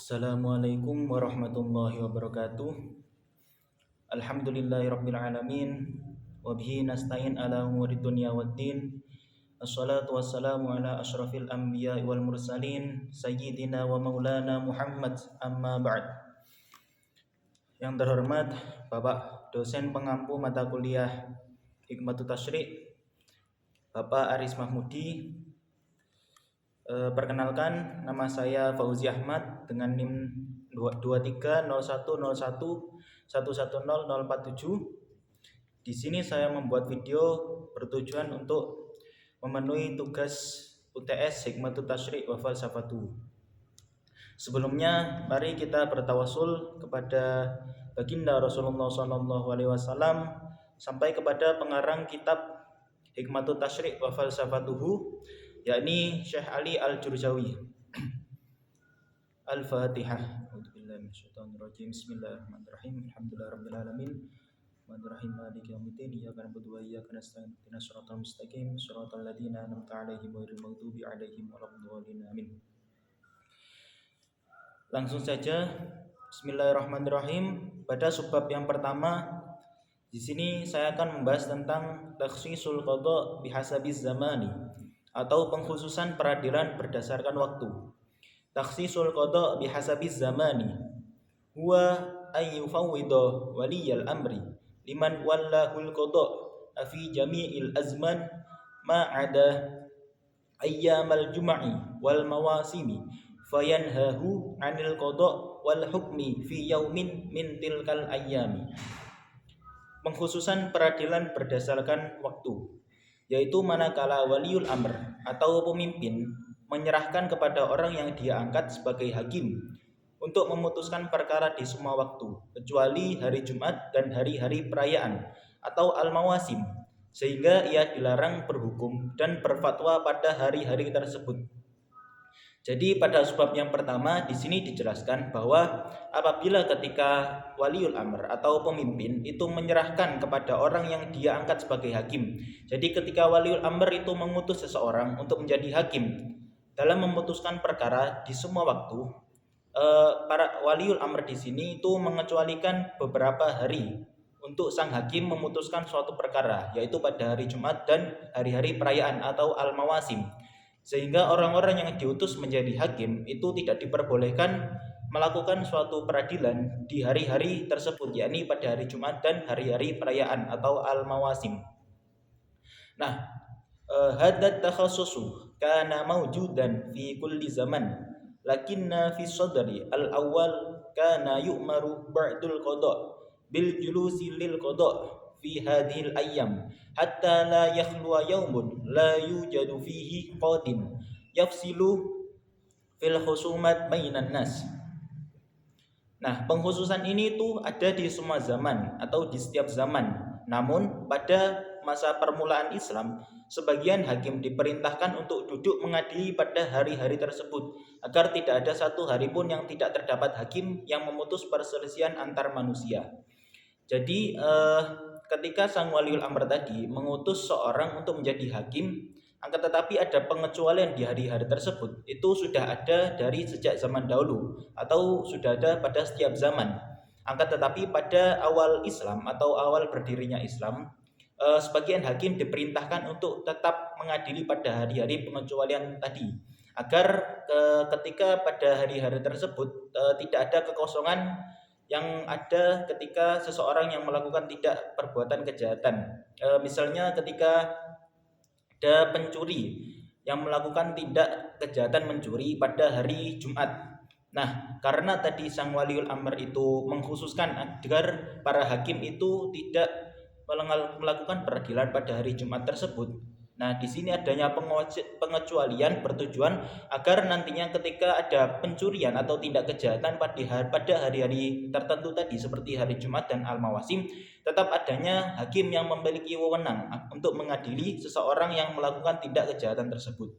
Assalamualaikum warahmatullahi wabarakatuh. Alhamdulillahirabbil alamin wa bihi nasta'in ala umuri dunya waddin. Assalatu wassalamu ala asyrafil anbiya'i wal mursalin sayyidina wa maulana Muhammad amma ba'd. Yang terhormat Bapak dosen pengampu mata kuliah Hikmatut Tasyri' Bapak Aris Mahmudi. Perkenalkan, nama saya Fauzi Ahmad dengan NIM 23010110011047. Di sini saya membuat video bertujuan untuk memenuhi tugas UTS Hikmatut Tasyri' wa Falsafatuh. Sebelumnya, mari kita bertawasul kepada baginda Rasulullah SAW sampai kepada pengarang kitab Hikmatut Tasyri' wa Falsafatuhu, yakni Syekh Ali Al-Jurjawi. Al-Fatihah. A'udzubillahi minasyaitonirrajim. Bismillahirrahmanirrahim. Alhamdulillahirabbil alamin. Arrahmanirrahim. Maliki yaumiddin. Iyyaka na'budu wa iyyaka nasta'in. Ihdinas siratal mustaqim. Shiratal ladzina an'amta 'alaihim ghairil maghdubi 'alaihim waladdallin. Amin. Langsung saja. Bismillahirrahmanirrahim. Pada subbab yang pertama, di sini saya akan membahas tentang takhsisul qada bihasabiz zamani, atau pengkhususan peradilan berdasarkan waktu. Takhsisul qada bihasabiz zamani huwa ay yufawwida waliyal amri liman wallahul qada fi jami'il azman ma 'ada ayyamal jum'i wal mawasimi fayanhahu 'anil qada wal hukmi fi yaumin min tilkal ayyami. Pengkhususan peradilan berdasarkan waktu, yaitu manakala waliul amr atau pemimpin menyerahkan kepada orang yang dia angkat sebagai hakim untuk memutuskan perkara di semua waktu, kecuali hari Jumat dan hari-hari perayaan atau al-mawasim, sehingga ia dilarang berhukum dan berfatwa pada hari-hari tersebut. Jadi pada sebab yang pertama di sini dijelaskan bahwa apabila ketika waliul amr atau pemimpin itu menyerahkan kepada orang yang dia angkat sebagai hakim. Jadi ketika waliul amr itu mengutus seseorang untuk menjadi hakim dalam memutuskan perkara di semua waktu, para waliul amr di sini itu mengecualikan beberapa hari untuk sang hakim memutuskan suatu perkara, yaitu pada hari Jumat dan hari-hari perayaan atau al-mawasim. Sehingga orang-orang yang diutus menjadi hakim itu tidak diperbolehkan melakukan suatu peradilan di hari-hari tersebut, yakni pada hari Jumat dan hari-hari perayaan atau al-mawasim. Nah, hadat takhassusu kana mawjudan fi kulli zaman, lakinna fi sadri al-awwal kana yu'maru ba'dul qada bil julusi lil qada fi hadhil ayyam hatta la yakhluwa yaumun la yujadu fihi qadin yafsilu fil khusumat bainan nas. Nah, pengkhususan ini itu ada di semua zaman atau di setiap zaman. Namun pada masa permulaan Islam, sebagian hakim diperintahkan untuk duduk mengadili pada hari-hari tersebut, agar tidak ada satu hari pun yang tidak terdapat hakim yang memutus perselisihan antar manusia. Jadi ketika sang waliul amr tadi mengutus seorang untuk menjadi hakim, akan tetapi ada pengecualian di hari-hari tersebut, itu sudah ada dari sejak zaman dahulu atau sudah ada pada setiap zaman. Akan tetapi pada awal Islam atau awal berdirinya Islam, sebagian hakim diperintahkan untuk tetap mengadili pada hari-hari pengecualian tadi, agar ketika pada hari-hari tersebut tidak ada kekosongan yang ada ketika seseorang yang melakukan tidak perbuatan kejahatan. Misalnya ketika ada pencuri yang melakukan tidak kejahatan mencuri pada hari Jumat. Nah, karena tadi sang waliul amr itu mengkhususkan agar para hakim itu tidak melakukan peradilan pada hari Jumat tersebut. Nah, di sini adanya pengecualian bertujuan agar nantinya ketika ada pencurian atau tindak kejahatan pada hari-hari tertentu tadi seperti hari Jumat dan al-mawasim, tetap adanya hakim yang memiliki wewenang untuk mengadili seseorang yang melakukan tindak kejahatan tersebut.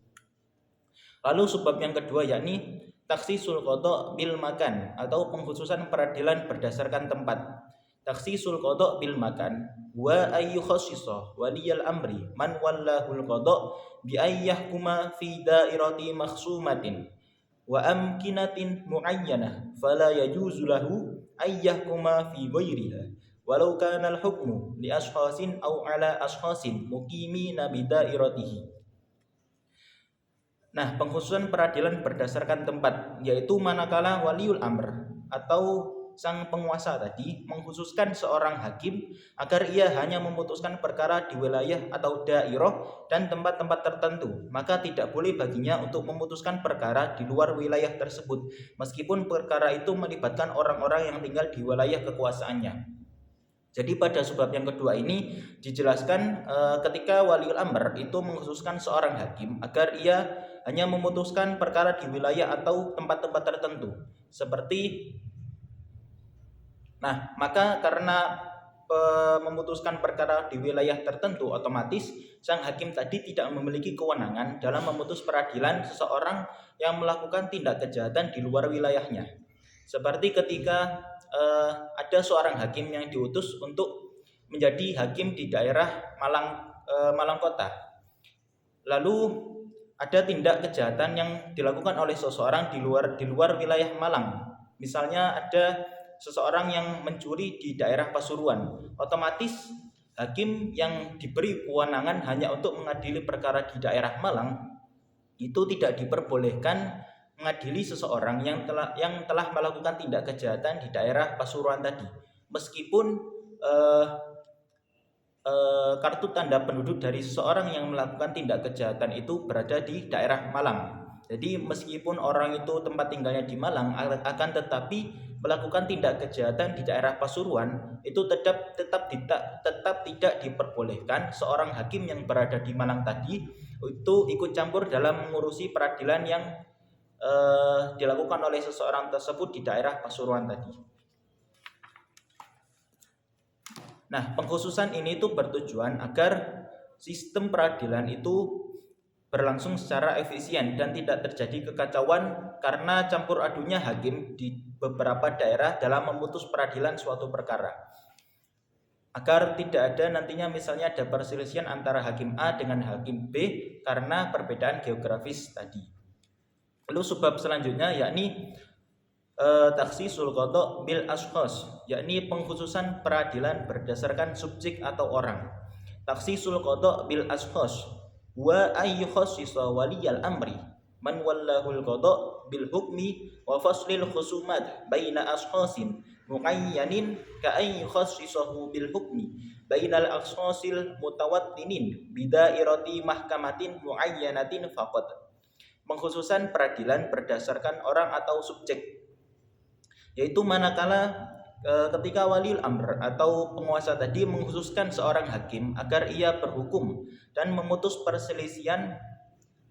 Lalu sebab yang kedua yakni takhsisul qada bil makan atau pengkhususan peradilan berdasarkan tempat. Takhsisul qada bil makan wa ayyu khassisa waliyal amri man wallahul qada bi ayyahkuma fi dairati makhsumatin wa amkinatin muayyanah fala yajuzu lahu ay yahkuma fi ghairiha walau kana al-hukmu li ashkhasin aw ala ashkhasin muqimina bi dairatihi. Nah, pengkhususan peradilan berdasarkan tempat, yaitu manakala waliul amr atau sang penguasa tadi mengkhususkan seorang hakim agar ia hanya memutuskan perkara di wilayah atau daerah dan tempat-tempat tertentu, maka tidak boleh baginya untuk memutuskan perkara di luar wilayah tersebut, meskipun perkara itu melibatkan orang-orang yang tinggal di wilayah kekuasaannya. Jadi pada sebab yang kedua ini dijelaskan ketika waliul amr itu mengkhususkan seorang hakim agar ia hanya memutuskan perkara di wilayah atau tempat-tempat tertentu. Maka karena memutuskan perkara di wilayah tertentu, otomatis sang hakim tadi tidak memiliki kewenangan dalam memutus peradilan seseorang yang melakukan tindak kejahatan di luar wilayahnya. Seperti ketika ada seorang hakim yang diutus untuk menjadi hakim di daerah Malang Kota. Lalu ada tindak kejahatan yang dilakukan oleh seseorang di luar wilayah Malang. Misalnya ada seseorang yang mencuri di daerah Pasuruan. Otomatis hakim yang diberi kewenangan hanya untuk mengadili perkara di daerah Malang itu tidak diperbolehkan mengadili seseorang yang telah melakukan tindak kejahatan di daerah Pasuruan tadi, meskipun kartu tanda penduduk dari seseorang yang melakukan tindak kejahatan itu berada di daerah Malang. Jadi meskipun orang itu tempat tinggalnya di Malang, akan tetapi melakukan tindak kejahatan di daerah Pasuruan itu tetap tidak diperbolehkan seorang hakim yang berada di Malang tadi itu ikut campur dalam mengurusi peradilan yang dilakukan oleh seseorang tersebut di daerah Pasuruan tadi. Nah, pengkhususan ini itu bertujuan agar sistem peradilan itu berlangsung secara efisien dan tidak terjadi kekacauan karena campur adunya hakim di beberapa daerah dalam memutus peradilan suatu perkara. Agar tidak ada nantinya misalnya ada perselisihan antara hakim A dengan hakim B karena perbedaan geografis tadi. Lalu sebab selanjutnya yakni takhsisul qada' bil ashkhas, yakni pengkhususan peradilan berdasarkan subjek atau orang. Takhsisul qada' bil ashkhas wa ay khassisa waliyal amri man wallahul qada' bil hukmi wa faslil khusumat baina ashkhasin muayyanin ka ay khassisahu bil hukmi bainal ashkhasil mutawattinin bidairati mahkamatin muayyanatin faqat. Pengkhususan peradilan berdasarkan orang atau subjek, yaitu manakala ketika waliul amr atau penguasa tadi mengkhususkan seorang hakim agar ia berhukum dan memutus perselisihan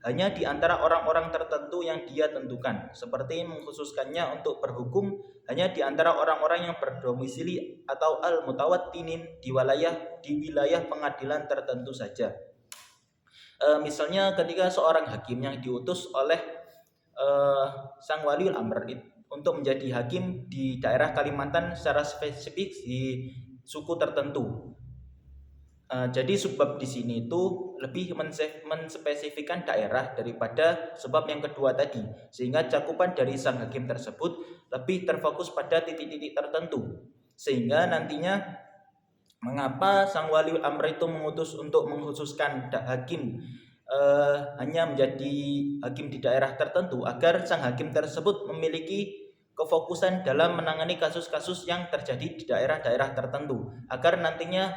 hanya di antara orang-orang tertentu yang dia tentukan, seperti mengkhususkannya untuk berhukum hanya di antara orang-orang yang berdomisili atau al-mutawattinin di wilayah pengadilan tertentu saja. Misalnya ketika seorang hakim yang diutus oleh sang waliul amr untuk menjadi hakim di daerah Kalimantan secara spesifik di suku tertentu. Jadi sebab di sini itu lebih menspesifikkan daerah daripada sebab yang kedua tadi, sehingga cakupan dari sang hakim tersebut lebih terfokus pada titik-titik tertentu, sehingga nantinya mengapa sang waliul amr itu mengutus untuk mengkhususkan hakim hanya menjadi hakim di daerah tertentu agar sang hakim tersebut memiliki kefokusan dalam menangani kasus-kasus yang terjadi di daerah-daerah tertentu, agar nantinya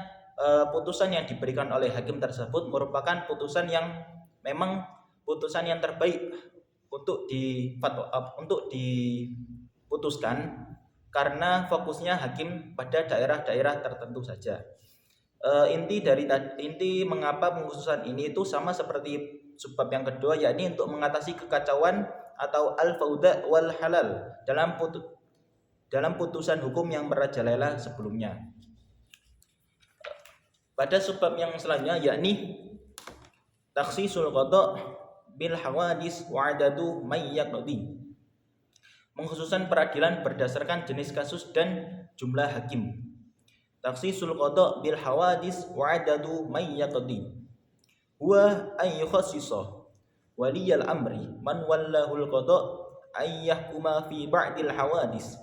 putusan yang diberikan oleh hakim tersebut merupakan putusan yang memang putusan yang terbaik untuk diputuskan, karena fokusnya hakim pada daerah-daerah tertentu saja. Inti mengapa pengkhususan ini itu sama seperti sebab yang kedua, yakni untuk mengatasi kekacauan atau al-fauda wal halal dalam putusan hukum yang merajalela sebelumnya. Pada sebab yang selanjutnya yakni takhsisul qada' bil hawadis wa adadu may yaqdi, pengkhususan peradilan berdasarkan jenis kasus dan jumlah hakim. Takhsisul qada' bil hawadis wa adadu may yaqdi huwa ay yukhassisa waliyal amri man wallahul qada' ayyahkuma fi ba'dil hawadis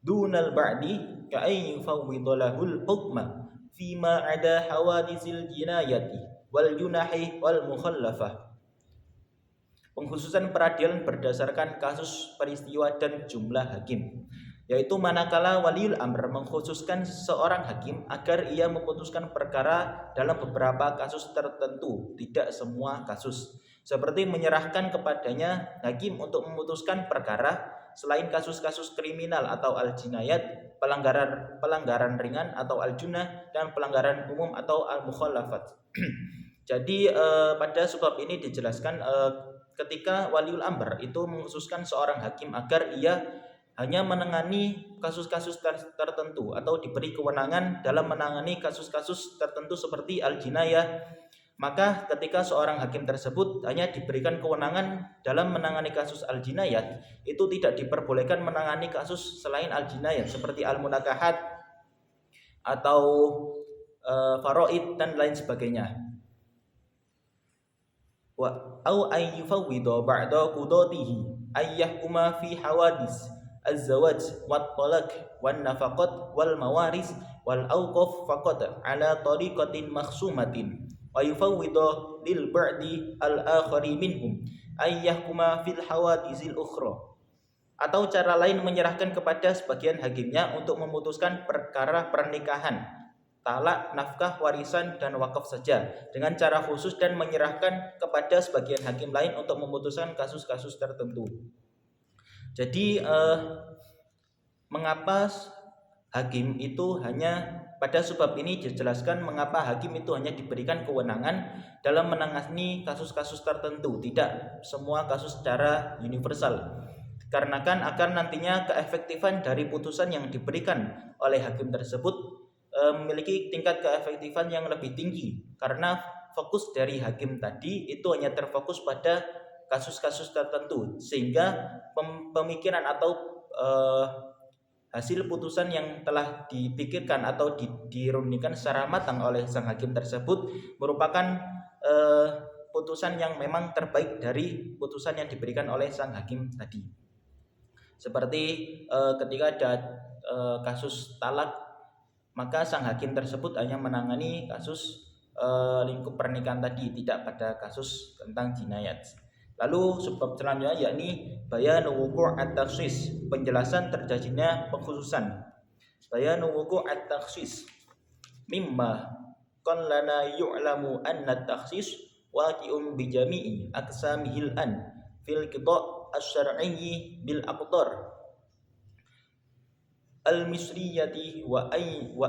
dunal ba'di ka ay yufawwidha lahul hukma fima ada hawadisil jinayati wal junahi wal mukhallafah. Pengkhususan peradilan berdasarkan kasus, peristiwa, dan jumlah hakim, yaitu manakala waliul amr mengkhususkan seorang hakim agar ia memutuskan perkara dalam beberapa kasus tertentu, tidak semua kasus, seperti menyerahkan kepadanya hakim untuk memutuskan perkara selain kasus-kasus kriminal atau al-jinayat, pelanggaran ringan atau al-junah, dan pelanggaran umum atau al-mukhallafat. Jadi pada sebab ini dijelaskan ketika waliul amr itu mengkhususkan seorang hakim agar ia hanya menangani kasus-kasus tertentu atau diberi kewenangan dalam menangani kasus-kasus tertentu seperti al-jinayah, maka ketika seorang hakim tersebut hanya diberikan kewenangan dalam menangani kasus al-jinayat, itu tidak diperbolehkan menangani kasus selain al-jinayat seperti al-munakahat atau faraid dan lain sebagainya. Wa au ay yufawwidha ba'da qudatihi ayyahkuma fi hawadis az-zawaj wat talaq wan nafaqat wal mawaris wal awqaf faqat ala tariqatin makhsumatin wa yufawwidha lil ba'di al akhari minhum ayyahkuma fil hawadisil ukhra. Atau cara lain menyerahkan kepada sebagian hakimnya untuk memutuskan perkara pernikahan, talak, nafkah, warisan, dan wakaf saja dengan cara khusus dan menyerahkan kepada sebagian hakim lain untuk memutuskan kasus-kasus tertentu. Jadi mengapa hakim itu hanya pada sebab ini dijelaskan mengapa hakim itu hanya diberikan kewenangan dalam menangani kasus-kasus tertentu, tidak semua kasus secara universal. Karena akan nantinya keefektifan dari putusan yang diberikan oleh hakim tersebut memiliki tingkat keefektifan yang lebih tinggi, karena fokus dari hakim tadi itu hanya terfokus pada kasus-kasus tertentu, sehingga pemikiran atau hasil putusan yang telah dipikirkan atau dirundingkan secara matang oleh sang hakim tersebut merupakan putusan yang memang terbaik dari putusan yang diberikan oleh sang hakim tadi. Seperti ketika ada kasus talak, maka sang hakim tersebut hanya menangani kasus lingkup pernikahan tadi, tidak pada kasus tentang jinayat. Lalu sebab selanjutnya yakni bayanu wuqu' at-takhsis, penjelasan terjadinya pengkhususan. Bayanu wuqu' at-takhsis mimma kan lana yu'lamu anna at-takhsis waqi'un bi jami'i aqsamihil an fil qita' asy-syar'iyyi bil aqdar al-misriyati wa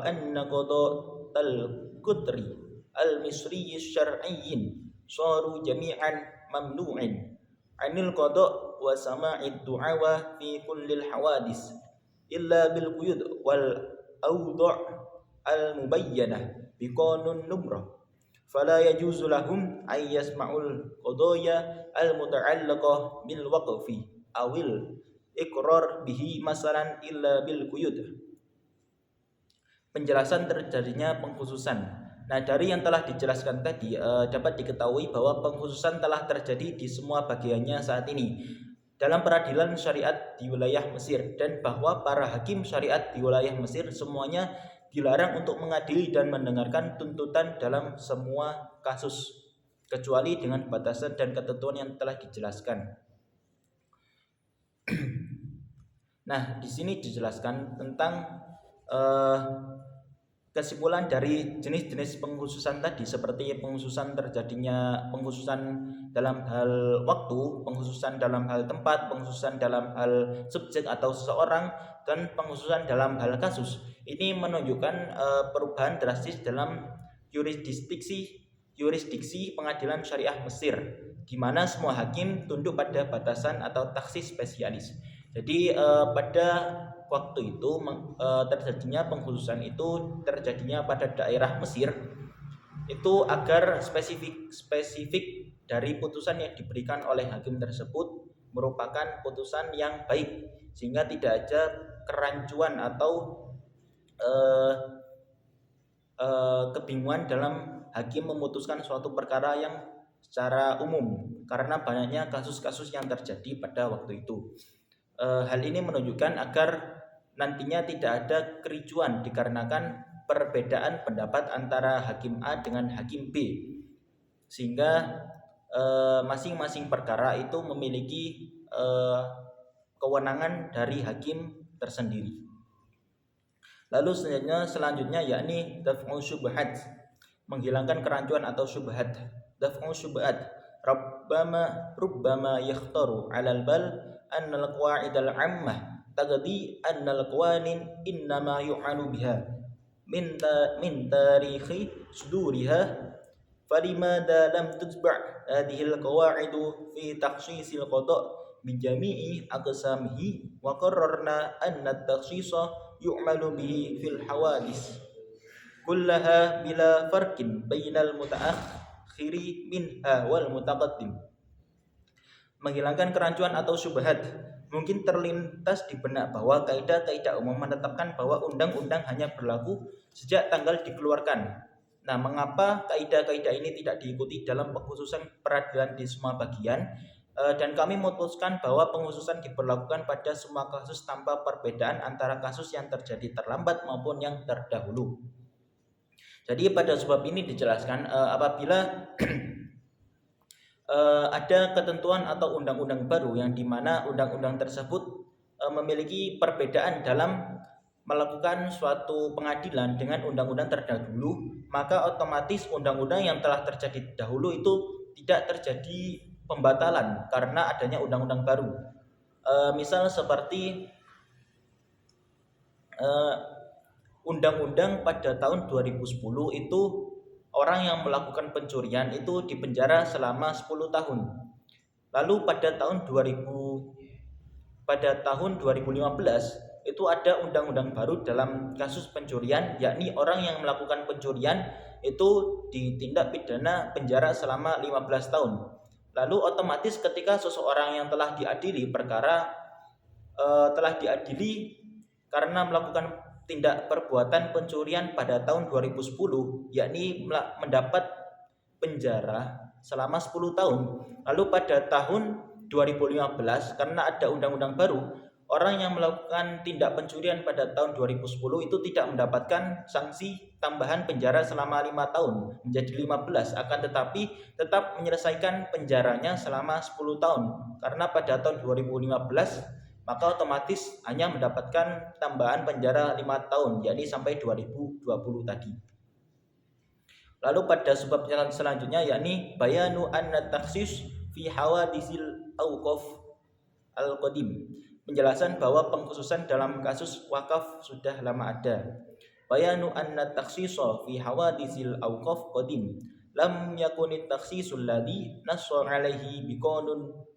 anna qada'al qudri al-misriyyi syar'iyyin saru jami'an mamnu'in anil qada' wa sama'id du'awa fi kullil hawadis illa bil quyud wal awda' al-mubayyanah bi qanun numrah fala yajuzu lahum ay yasma'ul qadaya al-muta'allaqah bil waqfi awil iqrar bihi masalan illa bil quyud. Penjelasan terjadinya pengkhususan. Nah, dari yang telah dijelaskan tadi dapat diketahui bahwa pengkhususan telah terjadi di semua bagiannya saat ini dalam peradilan syariat di wilayah Mesir, dan bahwa para hakim syariat di wilayah Mesir semuanya dilarang untuk mengadili dan mendengarkan tuntutan dalam semua kasus kecuali dengan batasan dan ketentuan yang telah dijelaskan. Nah, di sini dijelaskan tentang kesimpulan dari jenis-jenis pengkhususan tadi, seperti pengkhususan dalam hal waktu, pengkhususan dalam hal tempat, pengkhususan dalam hal subjek atau seseorang, dan pengkhususan dalam hal kasus. Ini menunjukkan perubahan drastis dalam yurisdiksi pengadilan syariah Mesir, di mana semua hakim tunduk pada batasan atau taksis spesialis. Jadi pada waktu itu terjadinya pengkhususan itu terjadinya pada daerah Mesir itu agar spesifik dari putusan yang diberikan oleh hakim tersebut merupakan putusan yang baik, sehingga tidak ada kerancuan atau kebingungan dalam hakim memutuskan suatu perkara yang secara umum karena banyaknya kasus-kasus yang terjadi pada waktu itu. Hal ini menunjukkan agar nantinya tidak ada kericuan dikarenakan perbedaan pendapat antara hakim A dengan hakim B, sehingga masing-masing perkara itu memiliki kewenangan dari hakim tersendiri. Lalu selanjutnya yakni daf'u syubhat, menghilangkan kerancuan atau syubhat. Daf'u syubhat rubbama yakhtaru 'alal bal anna al-qawa'id al-'ammah taqdi anna al-qawanin innama yu'alu biha min tarikhi suduriha falimada lam tutba' hadhihi al-qawa'id fi takhsisil qada' bijami'i aqsamihi wa qarrarna anna at-takhsisa yu'malu bihi fil hawadis kullaha bila farqin bainal mutaakhiri minha wal mutaqaddim. Menghilangkan kerancuan atau syubhat. Mungkin terlintas di benak bahwa kaidah-kaidah umum menetapkan bahwa undang-undang hanya berlaku sejak tanggal dikeluarkan. Nah, mengapa kaidah-kaidah ini tidak diikuti dalam pengkhususan peradilan di semua bagian? Dan kami memutuskan bahwa pengkhususan diberlakukan pada semua kasus tanpa perbedaan antara kasus yang terjadi terlambat maupun yang terdahulu. Jadi pada sebab ini dijelaskan apabila ada ketentuan atau undang-undang baru yang dimana undang-undang tersebut memiliki perbedaan dalam melakukan suatu pengadilan dengan undang-undang terdahulu, maka otomatis undang-undang yang telah terjadi dahulu itu tidak terjadi pembatalan karena adanya undang-undang baru. Misal seperti undang-undang pada tahun 2010 itu orang yang melakukan pencurian itu dipenjara selama 10 tahun. Lalu pada tahun 2015 itu ada undang-undang baru dalam kasus pencurian, yakni orang yang melakukan pencurian itu ditindak pidana penjara selama 15 tahun. Lalu otomatis ketika seseorang yang telah diadili karena melakukan tindak perbuatan pencurian pada tahun 2010, yakni mendapat penjara selama 10 tahun. Lalu pada tahun 2015 karena ada undang-undang baru, orang yang melakukan tindak pencurian pada tahun 2010 itu tidak mendapatkan sanksi tambahan penjara selama 5 tahun menjadi 15, akan tetapi tetap menyelesaikan penjaranya selama 10 tahun karena pada tahun 2015 maka otomatis hanya mendapatkan tambahan penjara 5 tahun, yakni sampai 2020 tadi. Lalu pada sebab selanjutnya yakni bayanu anna takhsis fi hawadisil awqaf al-qadim, penjelasan bahwa pengkhususan dalam kasus wakaf sudah lama ada. Bayanu anna takhsisa fi hawadisil awqaf qadim lam yakunit takhsisul ladzi nassa alaihi biqanun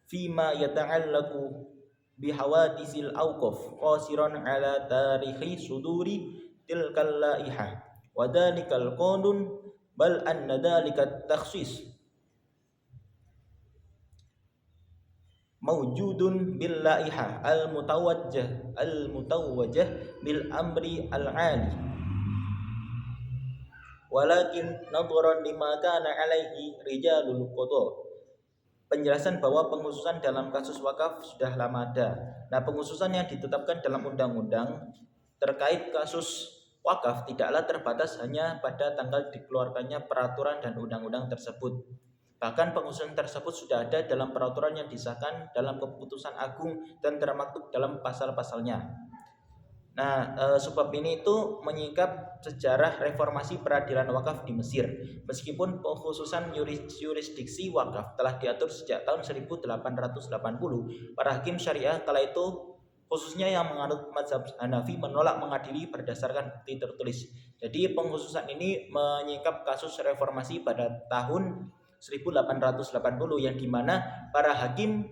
fima yata'allaqu bihawadisil awqaf qasiran ala tarikhi suduri tilkal laihah wa dhalikal qanun bal anna dhalikat takhsis mawjudun bil laihah al mutawajjah bil amri al ali walakin nadharan lima kana alaihi rijalul qada. Penjelasan bahwa pengkhususan dalam kasus wakaf sudah lama ada. Nah, pengkhususan yang ditetapkan dalam undang-undang terkait kasus wakaf tidaklah terbatas hanya pada tanggal dikeluarkannya peraturan dan undang-undang tersebut. Bahkan pengkhususan tersebut sudah ada dalam peraturan yang disahkan dalam keputusan agung dan termaktub dalam pasal-pasalnya. Nah, sebab ini itu menyingkap sejarah reformasi peradilan wakaf di Mesir. Meskipun pengkhususan yurisdiksi wakaf telah diatur sejak tahun 1880, para hakim syariah kala itu khususnya yang menganut mazhab Hanafi menolak mengadili berdasarkan bukti tertulis. Jadi pengkhususan ini menyingkap kasus reformasi pada tahun 1880 yang dimana para hakim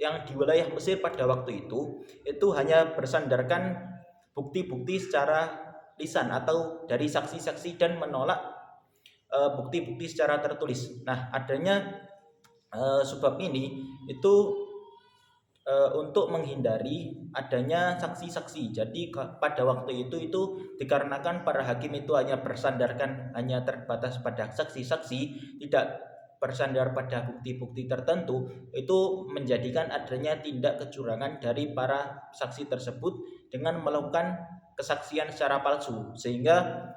yang di wilayah Mesir pada waktu itu hanya bersandarkan bukti-bukti secara lisan atau dari saksi-saksi dan menolak bukti-bukti secara tertulis. Nah, adanya sebab ini itu untuk menghindari adanya saksi-saksi. Jadi pada waktu itu dikarenakan para hakim itu hanya terbatas pada saksi-saksi, tidak bersandar pada bukti-bukti tertentu, itu menjadikan adanya tindak kecurangan dari para saksi tersebut dengan melakukan kesaksian secara palsu, sehingga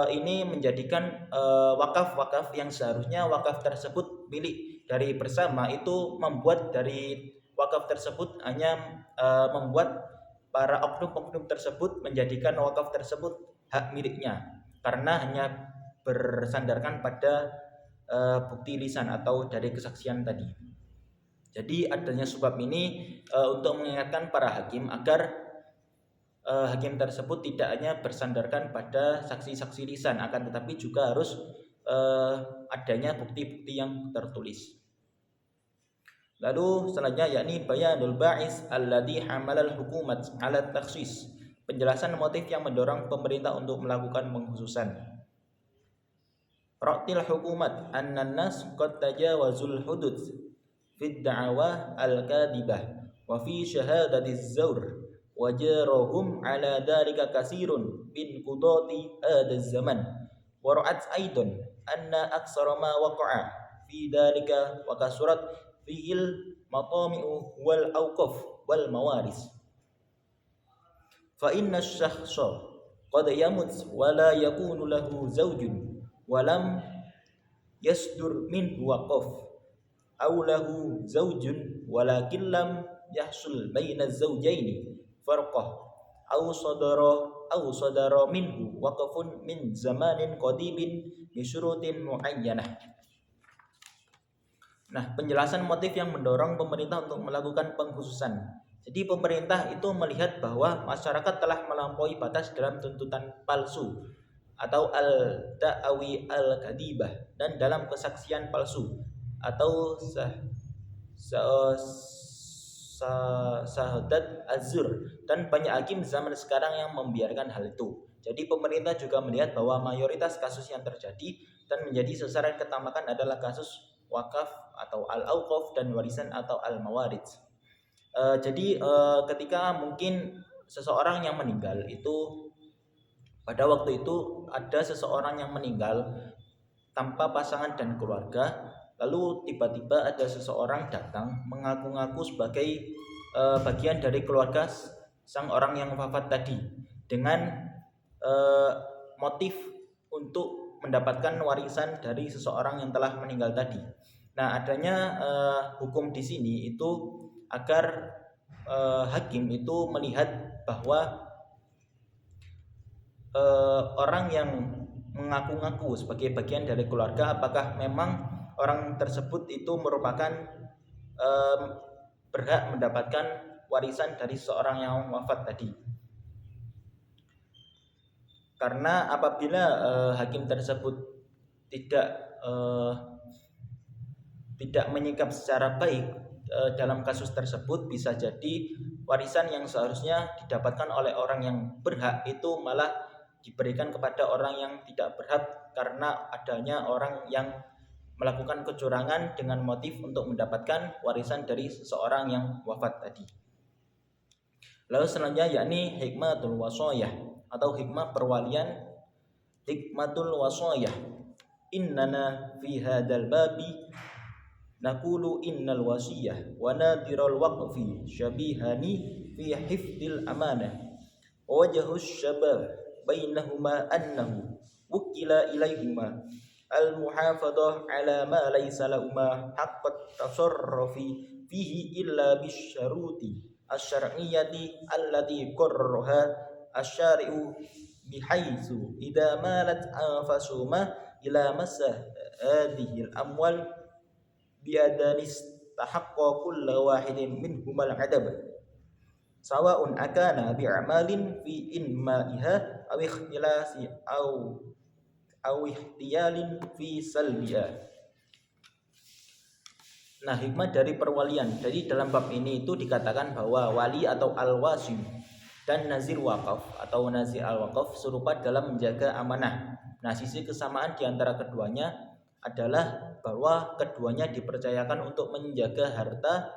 ini menjadikan wakaf-wakaf yang seharusnya wakaf tersebut milik dari bersama, itu membuat dari wakaf tersebut hanya membuat para oknum-oknum tersebut menjadikan wakaf tersebut hak miliknya karena hanya bersandarkan pada bukti lisan atau dari kesaksian tadi. Jadi adanya sebab ini untuk mengingatkan para hakim agar hakim tersebut tidak hanya bersandarkan pada saksi-saksi lisan, akan tetapi juga harus adanya bukti-bukti yang tertulis. Lalu selanjutnya yakni bayanul ba'is alladhi hamalal hukumat ala takhsis, penjelasan motif yang mendorong pemerintah untuk melakukan pengkhususan. Ra'til hukumat annan nas qad tajawazul hudud fi da'awa al-kadibah wa fi syahadatiz zawr wa jarahum ala dhalika kasirun bin qudati hadha zaman wa ra'at aidan anna aksara ma waqa'a fi dhalika wa kasurat fihil matami'u wal awqaf wal mawaris. Fa inna syakhsa qad yamut wa la yakunu lahu zawjun wa lam yasdur minhu waqaf aw lahu zawjun walakin lam yahsul baina zawjaini farqah aw sadara minhu waqafun min zamanin qadimin bi syurutin muayyanah. Nah, penjelasan motif yang mendorong pemerintah untuk melakukan pengkhususan. Jadi pemerintah itu melihat bahwa masyarakat telah melampaui batas dalam tuntutan palsu atau al-da'awi al-kadibah dan dalam kesaksian palsu atau sahadat azur, dan banyak hakim zaman sekarang yang membiarkan hal itu. Jadi pemerintah juga melihat bahwa mayoritas kasus yang terjadi dan menjadi sasaran ketamakan adalah kasus wakaf atau al-auqaf dan warisan atau al-mawarid. Jadi ketika mungkin seseorang yang meninggal itu, pada waktu itu ada seseorang yang meninggal tanpa pasangan dan keluarga, lalu tiba-tiba ada seseorang datang mengaku-ngaku sebagai bagian dari keluarga sang orang yang wafat tadi dengan motif untuk mendapatkan warisan dari seseorang yang telah meninggal tadi. Nah, adanya hukum di sini itu agar hakim itu melihat bahwa orang yang mengaku-ngaku sebagai bagian dari keluarga, apakah memang orang tersebut itu merupakan berhak mendapatkan warisan dari seorang yang wafat tadi. Karena apabila hakim tersebut tidak menyikap secara baik dalam kasus tersebut, bisa jadi warisan yang seharusnya didapatkan oleh orang yang berhak itu malah diberikan kepada orang yang tidak berhak karena adanya orang yang melakukan kecurangan dengan motif untuk mendapatkan warisan dari seseorang yang wafat tadi. Lalu selanjutnya yakni hikmatul wasayah atau hikmah perwalian. Hikmatul wasayah, innana fi hadzal babi naqulu innal wasiyah wa nadirul waqfi syabihani fi hifdil amanah wa wajhus syabah bainahuma annahu wukila ilaihuma al muhafadah ala ma laysa lahuma haqqat tasarrufi fihi illa bisyaruti asy-syar'iyyati allati qarraha asy-syari'u bihaitsu idza malat anfasuma ila masah hadhihi al-amwal biadanis tahaqqa kullu wahidin minhumal adab sawa'un akana bi'amalin fi inma'iha aw ikhtilasi aw ihtiyalin fi salbiha. Nah, hikmah dari perwalian. Jadi dalam bab ini itu dikatakan bahwa wali atau al-wasim dan nazir wakaf atau nazir al-wakaf serupa dalam menjaga amanah. Nah, sisi kesamaan di antara keduanya adalah bahwa keduanya dipercayakan untuk menjaga harta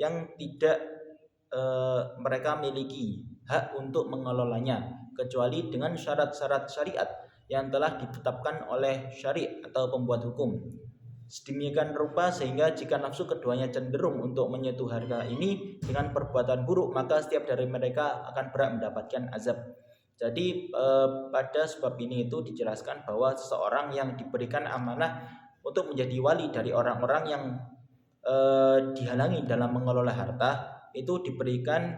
yang tidak mereka miliki hak untuk mengelolanya kecuali dengan syarat-syarat syariat yang telah ditetapkan oleh syari' atau pembuat hukum. Sedemikian rupa sehingga jika nafsu keduanya cenderung untuk menyentuh harta ini dengan perbuatan buruk, maka setiap dari mereka akan berat mendapatkan azab. Jadi pada sebab ini itu dijelaskan bahwa seseorang yang diberikan amanah untuk menjadi wali dari orang-orang yang dihalangi dalam mengelola harta, itu diberikan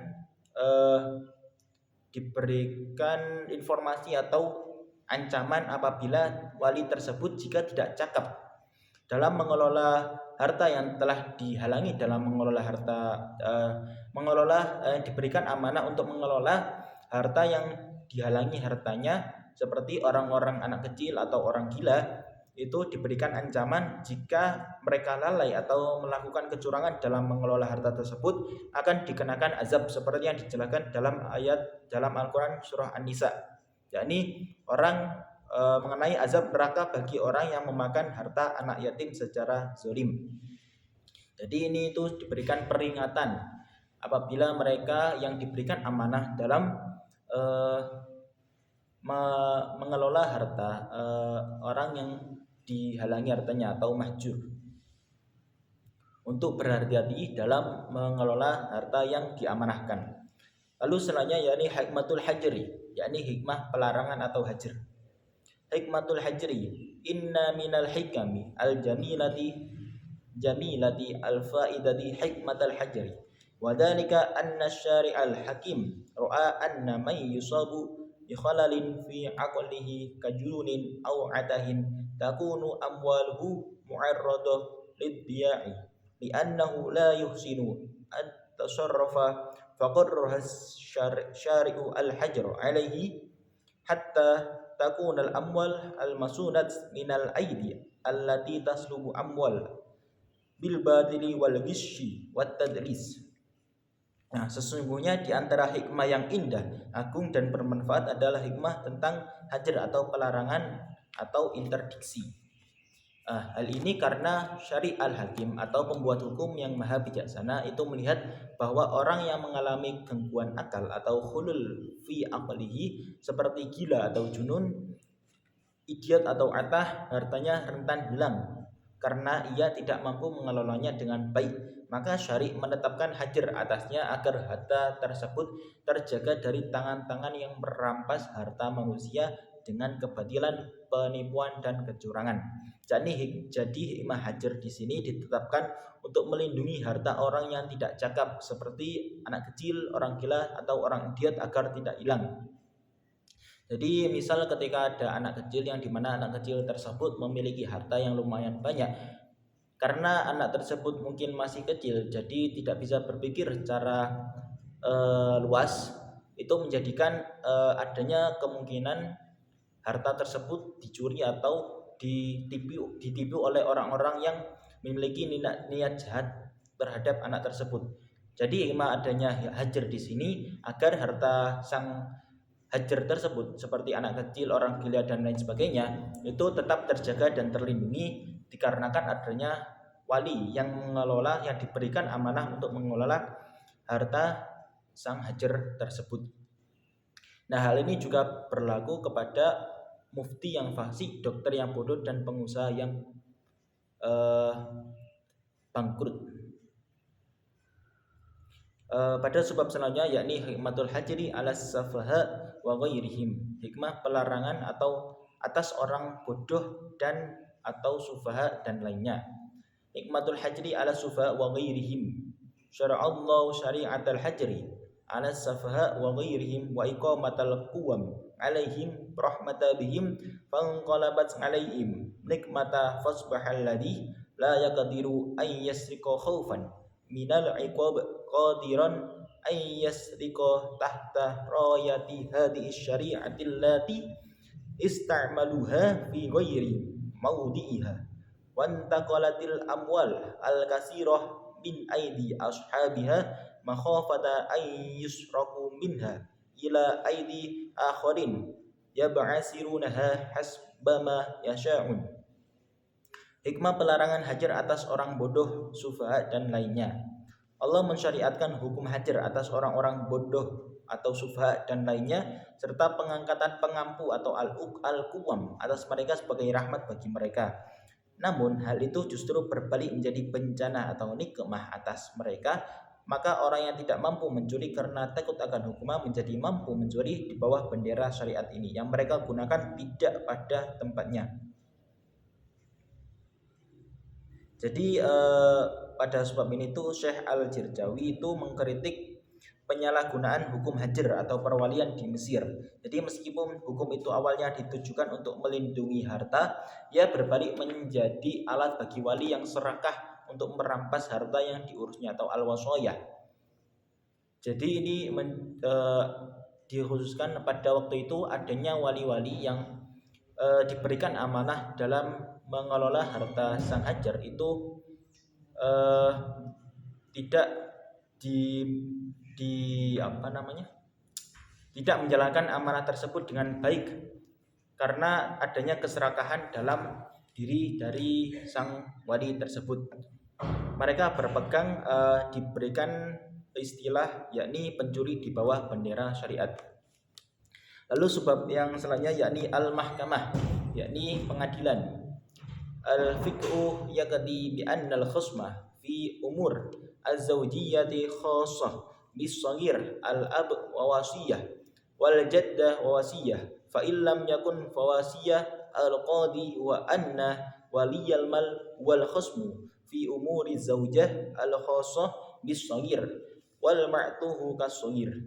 informasi atau ancaman apabila wali tersebut jika tidak cakap dalam mengelola harta yang telah dihalangi dalam mengelola harta, diberikan amanah untuk mengelola harta yang dihalangi hartanya, seperti orang-orang anak kecil atau orang gila, itu diberikan ancaman jika mereka lalai atau melakukan kecurangan dalam mengelola harta tersebut akan dikenakan azab seperti yang dijelaskan dalam ayat dalam Al-Quran surah An-Nisa, yakni orang mengenai azab neraka bagi orang yang memakan harta anak yatim secara zalim. Jadi ini itu diberikan peringatan apabila mereka yang diberikan amanah dalam mengelola harta orang yang dihalangi hartanya atau mahjur, untuk berhati-hati dalam mengelola harta yang diamanahkan. Lalu selanjutnya yakni hikmatul hajri, yakni hikmah pelarangan atau hajar. Hikmatul hajri, inna minal hikami al jamilati al faidati hikmatul hajri, wa dzalika anna syari'al hakim ra'a anna man yusabu bi khalalin fi aqlihi kajunin aw atahin takunu amwaluhu mu'arradah lidbiya'i li'annahu la yuhsinu at-tasarrufa faqarraha syari'u al-hajr alaihi hatta takun al-amwal al-masunat minal aidi allati taslubu amwal bil badili wal ghishi wat tadlis. Nah, sesungguhnya di antara hikmah yang indah, agung dan bermanfaat adalah hikmah tentang hajar atau pelarangan atau interdiksi. Hal ini karena syari' al-hakim atau pembuat hukum yang maha bijaksana itu melihat bahwa orang yang mengalami gangguan akal atau khulul fi aqlihi seperti gila atau junun, idiot atau atah, hartanya rentan hilang karena ia tidak mampu mengelolanya dengan baik. Maka syari' menetapkan hajar atasnya agar harta tersebut terjaga dari tangan-tangan yang merampas harta manusia dengan kebatilan, penipuan dan kecurangan. Jadi hikmah hajar di sini ditetapkan untuk melindungi harta orang yang tidak cakap seperti anak kecil, orang gila atau orang idiot agar tidak hilang. Jadi misal ketika ada anak kecil yang dimana anak kecil tersebut memiliki harta yang lumayan banyak, karena anak tersebut mungkin masih kecil, jadi tidak bisa berpikir secara luas, itu menjadikan adanya kemungkinan harta tersebut dicuri atau ditipu oleh orang-orang yang memiliki niat jahat terhadap anak tersebut. Jadi hikmah adanya hajar di sini agar harta sang hajar tersebut seperti anak kecil, orang gila dan lain sebagainya itu tetap terjaga dan terlindungi dikarenakan adanya wali yang mengelola, yang diberikan amanah untuk mengelola harta sang hajar tersebut. Nah, hal ini juga berlaku kepada mufti yang fasik, dokter yang bodoh dan pengusaha yang bangkrut. Pada sebab selanjutnya yakni hikmatul hajri ala safaha wa ghairihim, hikmah pelarangan atau atas orang bodoh dan atau sufaha dan lainnya. Hikmatul hajri ala sufaha wa ghairihim, syara'allahu syari'atal hajri ala safaha wa ghairihim wa iqamatal quwam alaihim rahmata bihim fanqalabat alaihim nikmata fasbahal ladhi la yaqdiru ay yasriqa khaufan minal iqab qadiran ay yasriqa tahta rayati hadhihi syari'ati allati ista'maluha fi ghairi mawdi'iha wantaqalatil amwal al-kasirah min aidi ashabiha makhafata ay yusraku minha ila aidi akharin yab'asirunaha hasbama yasha'un. Hikmah pelarangan hajar atas orang bodoh, sufaha dan lainnya. Allah mensyariatkan hukum hajar atas orang-orang bodoh atau sufaha dan lainnya, serta pengangkatan pengampu atau al-quwam atas mereka sebagai rahmat bagi mereka. Namun hal itu justru berbalik menjadi bencana atau nikmah atas mereka. Maka orang yang tidak mampu mencuri karena takut akan hukuman menjadi mampu mencuri di bawah bendera syariat ini yang mereka gunakan tidak pada tempatnya. Jadi pada sebab ini tuh Syekh Al-Jirjawi itu mengkritik penyalahgunaan hukum hajar atau perwalian di Mesir. Jadi meskipun hukum itu awalnya ditujukan untuk melindungi harta, ia berbalik menjadi alat bagi wali yang serakah untuk merampas harta yang diurusnya atau al-wasayah. Jadi ini dikhususkan pada waktu itu adanya wali-wali yang diberikan amanah dalam mengelola harta sang hajar itu tidak tidak menjalankan amanah tersebut dengan baik karena adanya keserakahan dalam diri dari sang wali tersebut. Mereka berpegang diberikan istilah yakni pencuri di bawah bendera syariat. Lalu sebab yang selanjutnya yakni al-mahkamah, yakni pengadilan. Al-fiqhu yaqdi bi anna al-khusmah fi umur az-zawjiyyati khassah bis-saghir al-ab wa wasiyah wal jaddah wa wasiyah fa illam yakun fawasiyah al-qadi wa anna waliyal mal wal khusmu fi umuri zaujah al-khassah bis-saghir wal ma'tuhu kas-saghir.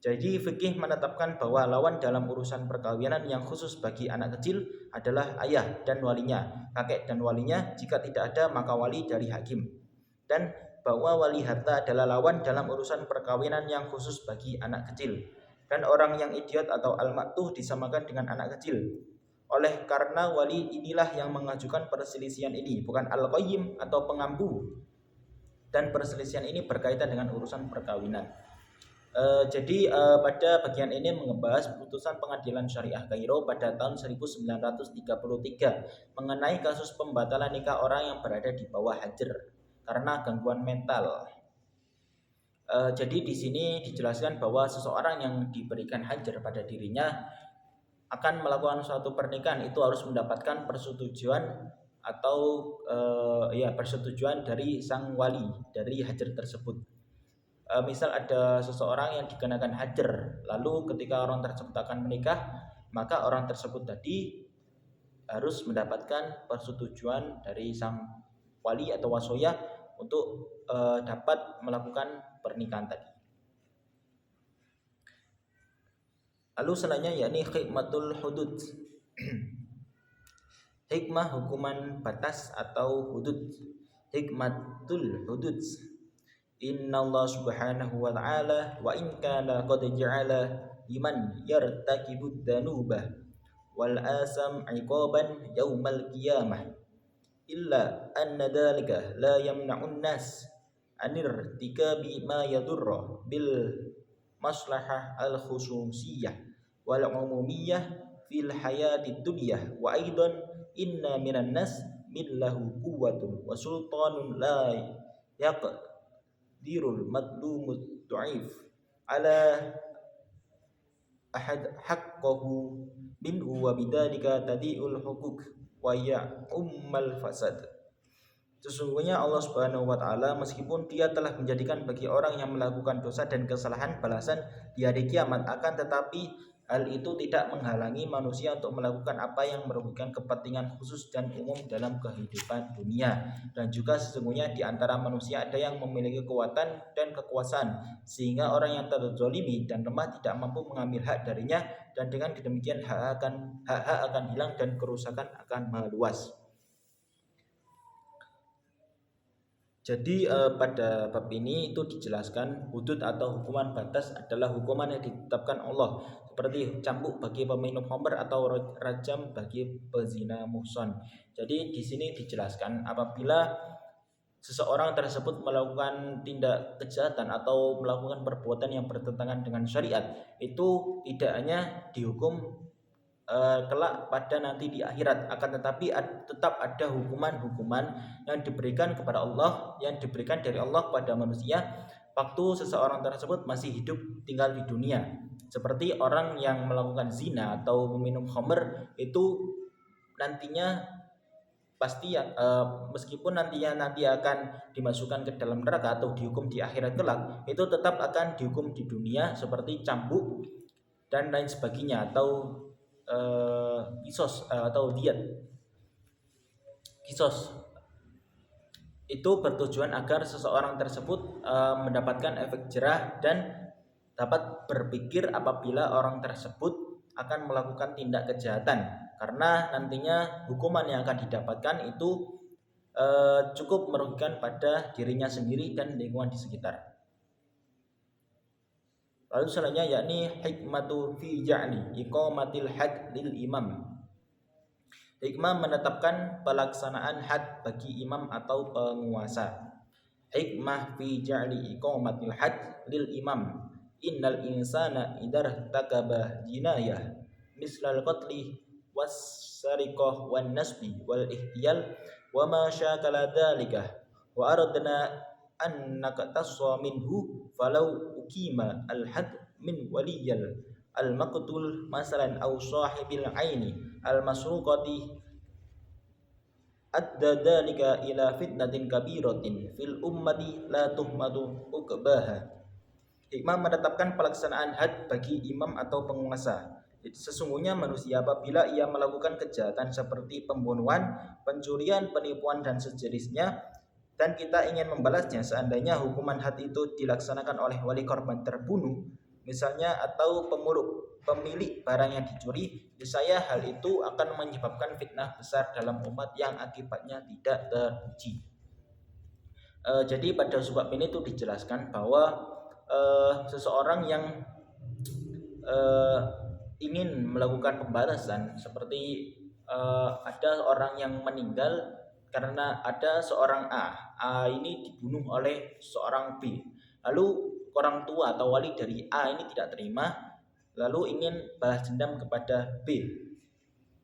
Jadi fikih menetapkan bahwa lawan dalam urusan perkawinan yang khusus bagi anak kecil adalah ayah dan walinya, kakek dan walinya, jika tidak ada maka wali dari hakim. Dan bahwa wali harta adalah lawan dalam urusan perkawinan yang khusus bagi anak kecil. Dan orang yang idiot atau al-maktuh disamakan dengan anak kecil. Oleh karena wali inilah yang mengajukan perselisihan ini, bukan al-qayyim atau pengampu. Dan perselisihan ini berkaitan dengan urusan perkawinan. Jadi pada bagian ini membahas putusan Pengadilan Syariah Kairo pada tahun 1933 mengenai kasus pembatalan nikah orang yang berada di bawah hajar karena gangguan mental. Jadi di sini dijelaskan bahwa seseorang yang diberikan hajar pada dirinya akan melakukan suatu pernikahan itu harus mendapatkan persetujuan atau persetujuan dari sang wali dari hajar tersebut. Misal ada seseorang yang dikenakan hajar, lalu ketika orang tersebut akan menikah, maka orang tersebut tadi harus mendapatkan persetujuan dari sang wali atau wasoya untuk dapat melakukan pernikahan tadi. Lalu selanjutnya yakni hikmatul hudud. Hikmah hukuman batas atau hudud. Hikmatul hudud. Inna Allah subhanahu wa ta'ala wa in kana qad ja'ala liman yartakibud danubah wal asam iqaban yaumal qiyamah illa anna dhalika la yamna'un nas anir tikabi ma yadurra bil maslahah al khususiyah wal umumiyah fil hayatid dunyah wa aidan inna minan nas millahu quwwatun wa sultanun la dirul madlumut du'if ala ahad haqqahu minhu wa bidzalika tadi'ul huquq wa ya'ummal fasad. Sesungguhnya Allah Subhanahu wa taala meskipun Dia telah menjadikan bagi orang yang melakukan dosa dan kesalahan balasan di hari kiamat, akan tetapi hal itu tidak menghalangi manusia untuk melakukan apa yang merugikan kepentingan khusus dan umum dalam kehidupan dunia. Dan juga sesungguhnya di antara manusia ada yang memiliki kekuatan dan kekuasaan, sehingga orang yang terzolimi dan lemah tidak mampu mengambil hak darinya, dan dengan demikian hak akan hilang dan kerusakan akan meluas. Jadi pada bab ini itu dijelaskan hudud atau hukuman batas adalah hukuman yang ditetapkan Allah, seperti cambuk bagi peminum khamr atau rajam bagi pezina muhsan. Jadi di sini dijelaskan apabila seseorang tersebut melakukan tindak kejahatan atau melakukan perbuatan yang bertentangan dengan syariat, itu tidak hanya dihukum kelak pada nanti di akhirat. Akan tetapi tetap ada hukuman-hukuman yang diberikan kepada Allah, yang diberikan dari Allah kepada manusia waktu seseorang tersebut masih hidup tinggal di dunia. Seperti orang yang melakukan zina atau meminum khamr, itu nantinya pasti meskipun nantinya akan dimasukkan ke dalam neraka atau dihukum di akhirat kelak, itu tetap akan dihukum di dunia seperti cambuk dan lain sebagainya, atau kisos atau diat. Kisos itu bertujuan agar seseorang tersebut mendapatkan efek jerah dan dapat berpikir apabila orang tersebut akan melakukan tindak kejahatan, karena nantinya hukuman yang akan didapatkan itu cukup merugikan pada dirinya sendiri dan lingkungan di sekitar. Lalu selanjutnya yakni hikmatu fi ja'li iqamatil had lil imam. Hikmah menetapkan pelaksanaan had bagi imam atau penguasa. Hikmah fi ja'li iqamatil had lil imam. Innal insana idar takabah jinayah mislal qatli was sariqah wan nasbi wal ihtiyal wa ma syakala dhalika wa aradna an naqtassa minhu falau ukima al-had min waliyal al-maqtul masalan aw sahibil aini al-masruqati adda dhalika ila fitnatin kabiratin fil ummati la tuhmadu uqbaha. Hikmah menetapkan pelaksanaan had bagi imam atau penguasa. Sesungguhnya manusia apabila ia melakukan kejahatan seperti pembunuhan, pencurian, penipuan dan sejenisnya, dan kita ingin membalasnya, seandainya hukuman had itu dilaksanakan oleh wali korban terbunuh misalnya, atau pemilik barang yang dicuri, saya hal itu akan menyebabkan fitnah besar dalam umat yang akibatnya tidak terpuji. Jadi pada sebab ini itu dijelaskan bahwa seseorang yang ingin melakukan pembalasan, seperti ada orang yang meninggal karena ada seorang A ini dibunuh oleh seorang B, lalu orang tua atau wali dari A ini tidak terima, lalu ingin balas dendam kepada B.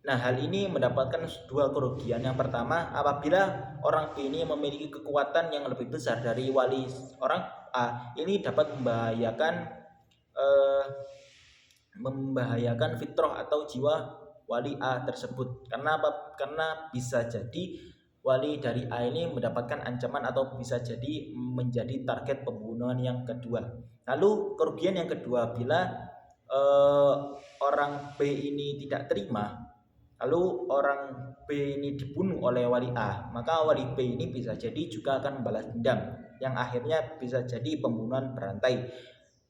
Nah, hal ini mendapatkan dua kerugian. Yang pertama, apabila orang B ini memiliki kekuatan yang lebih besar dari wali orang A, ini dapat membahayakan fitrah atau jiwa wali A tersebut. Karena apa? Karena bisa jadi wali dari A ini mendapatkan ancaman atau bisa jadi menjadi target pembunuhan yang kedua. Lalu kerugian yang kedua, bila orang B ini tidak terima, lalu orang B ini dibunuh oleh wali A, maka wali B ini bisa jadi juga akan membalas dendam, yang akhirnya bisa jadi pembunuhan berantai.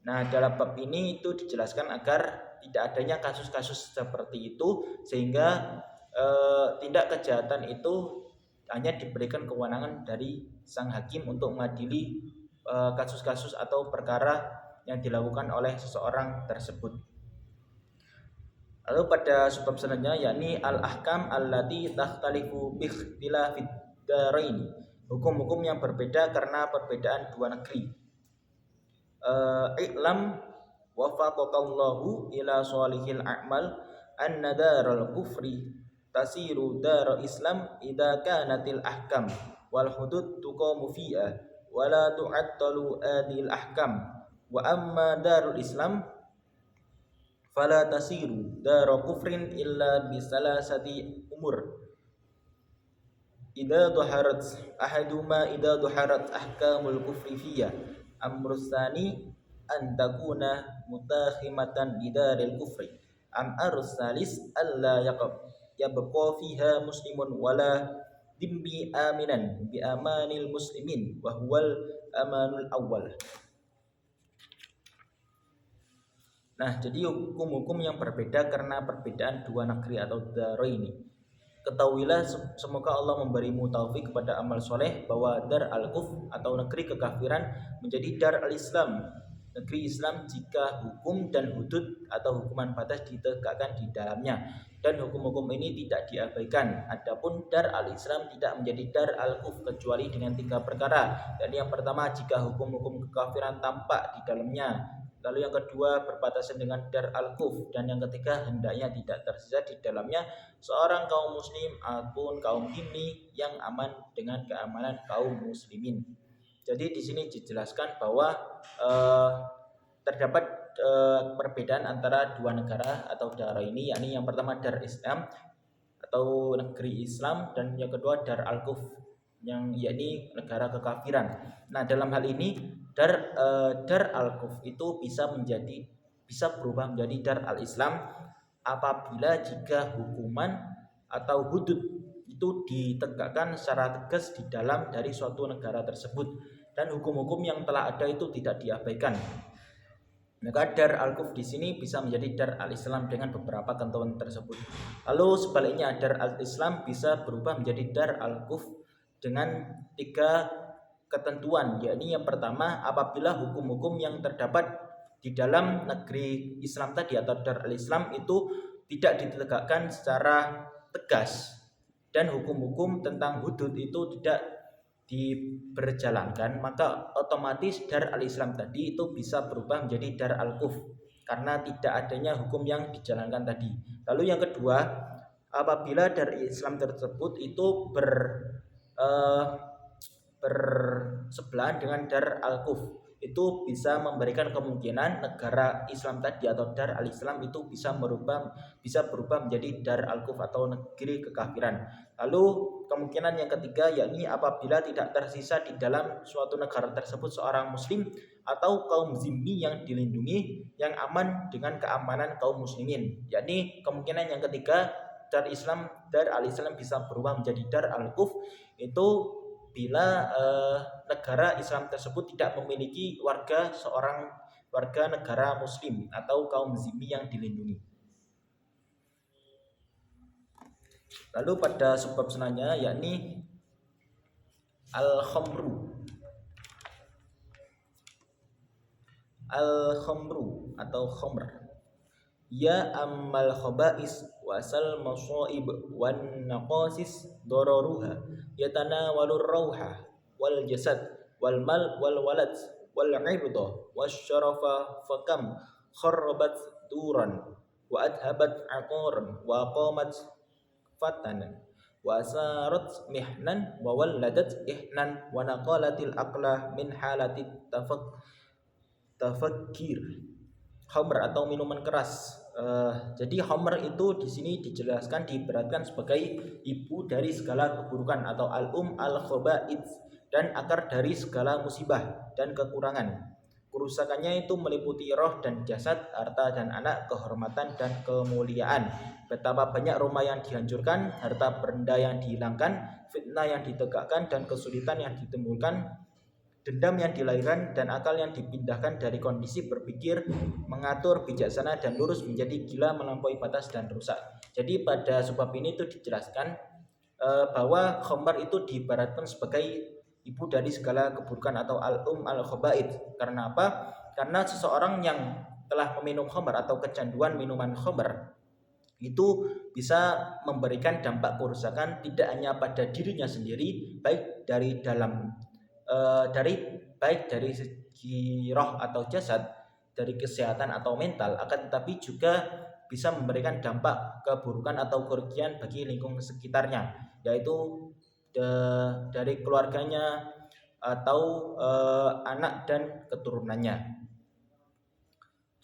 Nah, dalam bab ini itu dijelaskan agar tidak adanya kasus-kasus seperti itu, sehingga tindak kejahatan itu hanya diberikan kewenangan dari sang hakim untuk mengadili kasus-kasus atau perkara yang dilakukan oleh seseorang tersebut. Lalu pada sebab selanjutnya yakni al-ahkam allati takhtalifu bi ikhtilafid darain, hukum-hukum yang berbeda karena perbedaan dua negeri. I'lam wafaqakallahu ila salihil a'mal anna daral kufri tasiru dar Islam idza kanatil ahkam wal hudud tuqamu fiha wa la tu'attalu adil ahkam wa amma darul Islam fala tasiru dar kufrin illa bisalasati umur idza dhaharat ahkamul kufri fiha amrus tsani an takuna mutakhimatan bidaril kufri am arus salis alla yabqa fiha muslimun wala dimbi aminan bi amanil muslimin wa huwal amanul awwal. Nah, jadi hukum-hukum yang berbeda karena perbedaan dua negeri atau daraini. Ketahuilah semoga Allah memberimu taufik kepada amal soleh bahwa dar al-kufr atau negeri kekafiran menjadi dar al-Islam, negeri Islam, jika hukum dan hudud atau hukuman batas ditegakkan di dalamnya dan hukum-hukum ini tidak diabaikan. Adapun dar al-Islam tidak menjadi dar al-kufr kecuali dengan tiga perkara. Dan yang pertama, jika hukum-hukum kekafiran tampak di dalamnya Lalu yang kedua berbatasan dengan Dar al-Kuf, dan yang ketiga hendaknya tidak tersisa di dalamnya seorang kaum muslim ataupun kaum dhimmi yang aman dengan keamanan kaum muslimin. Jadi di sini dijelaskan bahwa terdapat perbedaan antara dua negara atau daerah ini, yakni yang pertama Dar Islam atau negeri Islam, dan yang kedua Dar al-Kuf yang yakni negara kekafiran. Nah, dalam hal ini Dar al-Kuf itu bisa berubah menjadi Dar al-Islam apabila jika hukuman atau hudud itu ditegakkan secara tegas di dalam dari suatu negara tersebut dan hukum-hukum yang telah ada itu tidak diabaikan. Maka Dar al-Kuf di sini bisa menjadi Dar al-Islam dengan beberapa ketentuan tersebut. Lalu sebaliknya Dar al-Islam bisa berubah menjadi Dar al-Kuf dengan 3 ketentuan, yakni yang pertama apabila hukum-hukum yang terdapat di dalam negeri Islam tadi atau Dar al-Islam itu tidak ditegakkan secara tegas dan hukum-hukum tentang hudud itu tidak diberjalankan, maka otomatis Dar al-Islam tadi itu bisa berubah menjadi Dar al-Kuf karena tidak adanya hukum yang dijalankan tadi. Lalu yang kedua, apabila Dar Islam tersebut itu bersebelahan dengan Dar al-Kuf, itu bisa memberikan kemungkinan negara Islam tadi atau Dar al-Islam itu bisa berubah menjadi Dar al-Kuf atau negeri kekafiran. Lalu kemungkinan yang ketiga, yakni apabila tidak tersisa di dalam suatu negara tersebut seorang muslim atau kaum zimmi yang dilindungi yang aman dengan keamanan kaum muslimin. Yakni kemungkinan yang ketiga, Dar al-Islam bisa berubah menjadi Dar al-Kuf itu bila negara Islam tersebut tidak memiliki seorang warga negara muslim atau kaum zimmi yang dilindungi. Lalu pada sebab selanjutnya, yakni al-khamru atau khamr. Ya ammal khaba'is wasal masaib wan naqasis dararuha yatanawalur rauha wal jasad wal mal wal walad wal 'irda wasyarafa fakam kharrabat duran wa adhabat aqaran wa qamat fatanan wa asarat mihnan wa walladat ihnan wa naqalatil aqla min halatit tafakkir. Khamr atau minuman keras. Jadi khamr itu di sini dijelaskan diibaratkan sebagai ibu dari segala keburukan atau al-khaba'ith dan akar dari segala musibah dan kekurangan. Kerusakannya itu meliputi roh dan jasad, harta dan anak, kehormatan dan kemuliaan. Betapa banyak rumah yang dihancurkan, harta benda yang dihilangkan, fitnah yang ditegakkan dan kesulitan yang ditimbulkan, dendam yang dilahirkan dan akal yang dipindahkan dari kondisi berpikir, mengatur, bijaksana dan lurus menjadi gila melampaui batas dan rusak. Jadi pada sebab ini itu dijelaskan bahwa khamr itu diibaratkan sebagai ibu dari segala keburukan atau al-khaba'ith. Karena apa? Karena seseorang yang telah meminum khamr atau kecanduan minuman khamr itu bisa memberikan dampak kerusakan tidak hanya pada dirinya sendiri, baik dari segi roh atau jasad, dari kesehatan atau mental, akan tetapi juga bisa memberikan dampak keburukan atau kerugian bagi lingkungan sekitarnya, yaitu dari keluarganya atau anak dan keturunannya.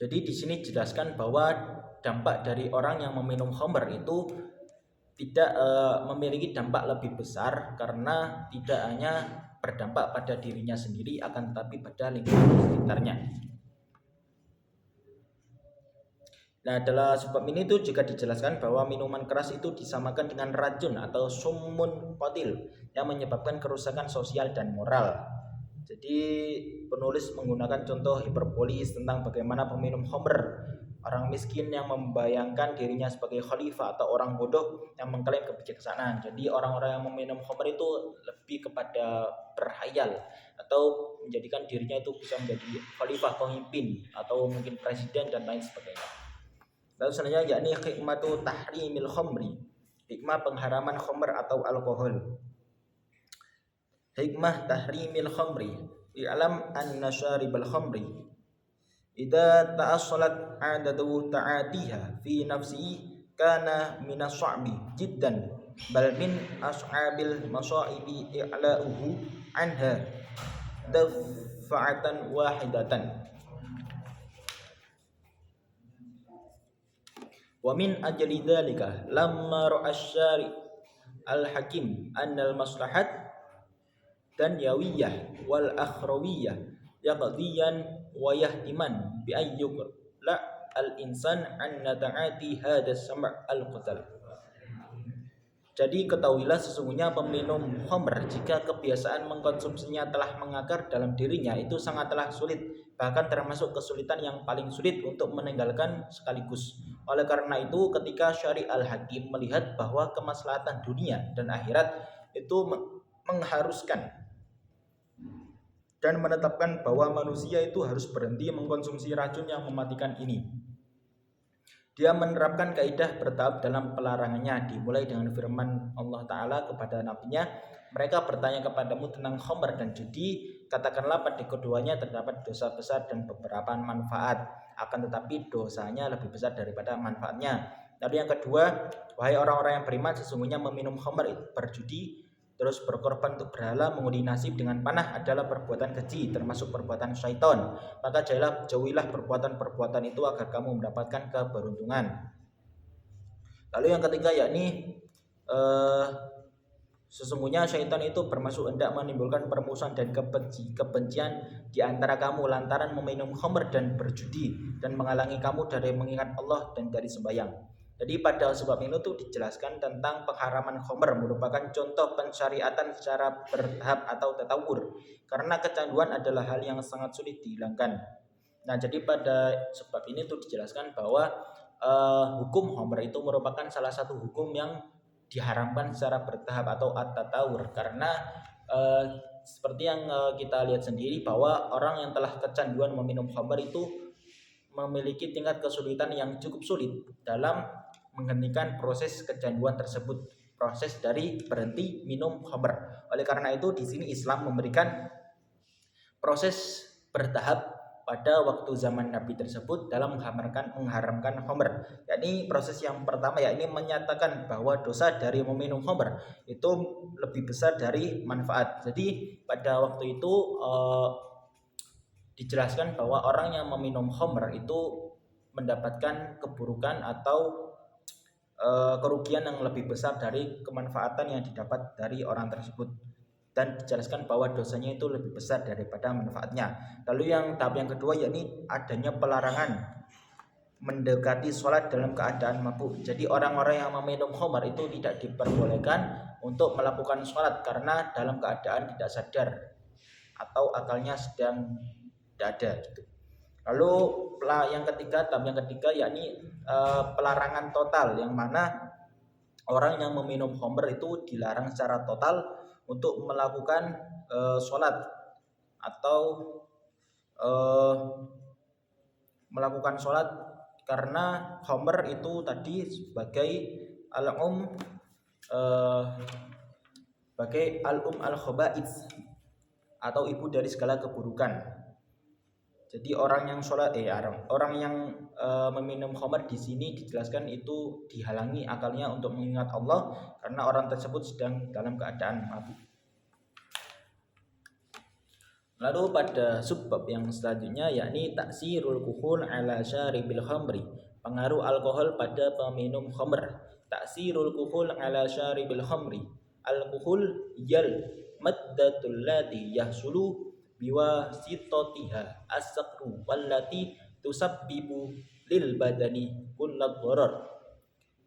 Jadi di sini dijelaskan bahwa dampak dari orang yang meminum khamr itu tidak memiliki dampak lebih besar karena tidak hanya berdampak pada dirinya sendiri akan tetapi pada lingkungan sekitarnya. Nah, dalam sebab ini itu juga dijelaskan bahwa minuman keras itu disamakan dengan racun atau summun qatil yang menyebabkan kerusakan sosial dan moral. Jadi penulis menggunakan contoh hiperbolis tentang bagaimana peminum khamr, orang miskin yang membayangkan dirinya sebagai khalifah atau orang bodoh yang mengklaim kebijaksanaan. Jadi orang-orang yang meminum khamr itu lebih kepada berhayal atau menjadikan dirinya itu bisa menjadi khalifah, pemimpin atau mungkin presiden dan lain sebagainya. Lalu selanjutnya yakni hikmatu tahrimil khamri, hikmah pengharaman khamr atau alkohol. Hikmah tahrimil khamri, i'lam anna syaribal khamri idza ta'assalat 'adatu ta'atiha fi nafsihi kana minas sa'bi jiddan bal min as'abil masaibi i'la'uhu anha dafa'atan wahidatan. Wa min ajli dzalika lamma ra'a asy-syari' al-hakim anna al-maslahat dan yawiyah wal akhrawiyah yaqdiyan wa yahtiman bi ayyuk la al-insan an nata'ati hadas sam' al-qatal. Jadi ketahuilah sesungguhnya peminum khamr jika kebiasaan mengkonsumsinya telah mengakar dalam dirinya itu sangatlah sulit, bahkan termasuk kesulitan yang paling sulit untuk meninggalkan sekaligus. Oleh karena itu ketika Syari' al-Hakim melihat bahwa kemaslahatan dunia dan akhirat itu mengharuskan dan menetapkan bahwa manusia itu harus berhenti mengkonsumsi racun yang mematikan ini, dia menerapkan kaidah bertahap dalam pelarangannya, dimulai dengan firman Allah Ta'ala kepada nabinya, mereka bertanya kepadamu tentang khamr dan judi, katakanlah pada keduanya terdapat dosa besar dan beberapa manfaat, akan tetapi dosanya lebih besar daripada manfaatnya. Lalu yang kedua, wahai orang-orang yang beriman, sesungguhnya meminum khamr itu berjudi, terus berkorban untuk berhala, mengundi nasib dengan panah adalah perbuatan keji, termasuk perbuatan syaitan. Maka jauhilah perbuatan-perbuatan itu agar kamu mendapatkan keberuntungan. Lalu yang ketiga yakni sesungguhnya syaitan itu bermaksud hendak menimbulkan permusuhan dan kebencian di antara kamu lantaran meminum khamr dan berjudi dan menghalangi kamu dari mengingat Allah dan dari sembahyang. Jadi pada sebab ini tuh dijelaskan tentang pengharaman khamr merupakan contoh pensyariatan secara bertahap atau tatawur, karena kecanduan adalah hal yang sangat sulit dihilangkan. Nah, jadi pada sebab ini tuh dijelaskan bahwa hukum khamr itu merupakan salah satu hukum yang diharamkan secara bertahap atau at-tatawur, karena seperti yang kita lihat sendiri bahwa orang yang telah kecanduan meminum khamr itu memiliki tingkat kesulitan yang cukup sulit dalam menghentikan proses kecanduan tersebut, proses dari berhenti minum khamr. Oleh karena itu di sini Islam memberikan proses bertahap pada waktu zaman Nabi tersebut dalam mengharamkan khamr. Yakni proses yang pertama yakni menyatakan bahwa dosa dari meminum khamr itu lebih besar dari manfaat. Jadi pada waktu itu dijelaskan bahwa orang yang meminum khamr itu mendapatkan keburukan atau kerugian yang lebih besar dari kemanfaatan yang didapat dari orang tersebut, dan dijelaskan bahwa dosanya itu lebih besar daripada manfaatnya. Lalu yang tahap yang kedua yakni adanya pelarangan mendekati sholat dalam keadaan mabuk. Jadi orang-orang yang meminum khamr itu tidak diperbolehkan untuk melakukan sholat karena dalam keadaan tidak sadar atau akalnya sedang tidak ada gitu. Lalu yang ketiga, tahap yang ketiga yakni pelarangan total, yang mana orang yang meminum khamr itu dilarang secara total untuk melakukan sholat atau melakukan sholat, karena khamr itu tadi sebagai sebagai al-khaba'its atau ibu dari segala keburukan. Jadi orang yang meminum khamr di sini dijelaskan itu dihalangi akalnya untuk mengingat Allah karena orang tersebut sedang dalam keadaan mabuk. Lalu pada subbab yang selanjutnya yakni taksirul kuhul ala syaribil khamri, pengaruh alkohol pada peminum khamr. Taksirul kuhul ala syaribil khamri, alkohol yal maddatul lati yahsulu biwasitatiha as-sakru wallati tusabbibu lil badani kullad dharar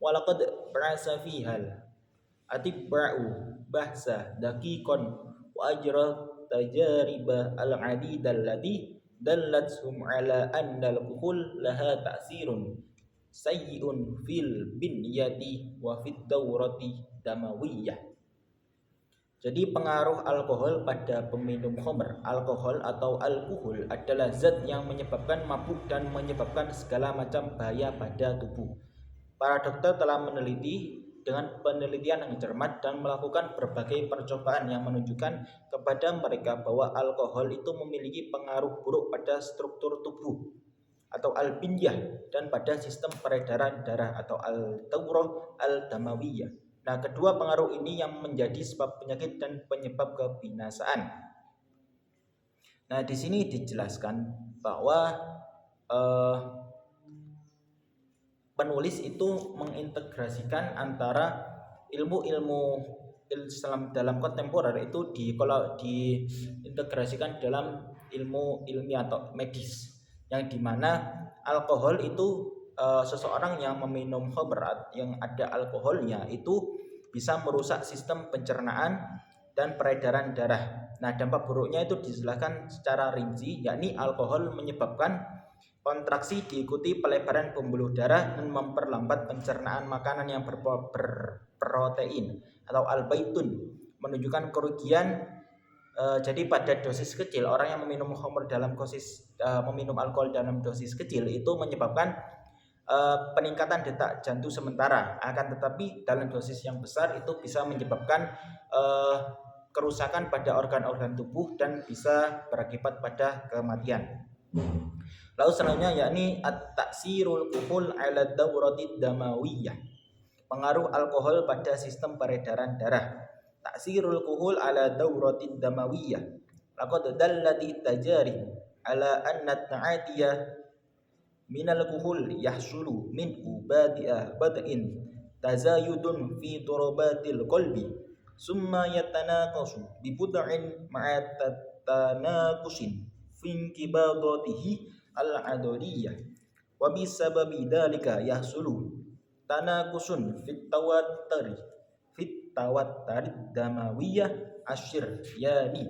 walaqad ba'asa fihal atibba'u bahsa daqiqan wa ajra tajariba al-adid allati dallathum ala anna al-kuhul laha ta'sirun sayyi'un fil binyati wa fid dawrati damawiyah. Jadi pengaruh alkohol pada peminum khamr, alkohol atau alkohol adalah zat yang menyebabkan mabuk dan menyebabkan segala macam bahaya pada tubuh. Para dokter telah meneliti dengan penelitian yang cermat dan melakukan berbagai percobaan yang menunjukkan kepada mereka bahwa alkohol itu memiliki pengaruh buruk pada struktur tubuh. atau al-binyah, dan pada sistem peredaran darah atau al-daurah al-damawiyah. Nah, kedua pengaruh ini yang menjadi sebab penyakit dan penyebab kebinasaan. Nah, di sini dijelaskan bahwa penulis itu mengintegrasikan antara ilmu-ilmu Islam dalam kontemporer itu diintegrasikan dalam ilmu ilmiah atau medis, yang dimana alkohol itu seseorang yang meminum khamr yang ada alkoholnya itu bisa merusak sistem pencernaan dan peredaran darah. Nah, dampak buruknya itu dijelaskan secara rinci, yakni alkohol menyebabkan kontraksi diikuti pelebaran pembuluh darah dan memperlambat pencernaan makanan yang berprotein atau albaitun, menunjukkan kerugian. Jadi pada dosis kecil, orang yang meminum khamr meminum alkohol dalam dosis kecil itu menyebabkan peningkatan detak jantung sementara, akan tetapi dalam dosis yang besar itu bisa menyebabkan kerusakan pada organ-organ tubuh dan bisa berakibat pada kematian. Lalu selanjutnya yakni at-taksirul kuhul ala dawratid damawiyah, pengaruh alkohol pada sistem peredaran darah. Taksirul kuhul ala dawratid damawiyah, laqad dallati tajarih ala anna ta'atiyah minal kuhul yahsulu minhu bada'in tazayudun fi turabatil qalbi summa yatanaqasu bi bud'in ma'a tatanaqusin fi inkibadatihi al-adoliyah wa bisababi dzalika yahsulu tanaqusun fit tawattari damawiyah asyiryani.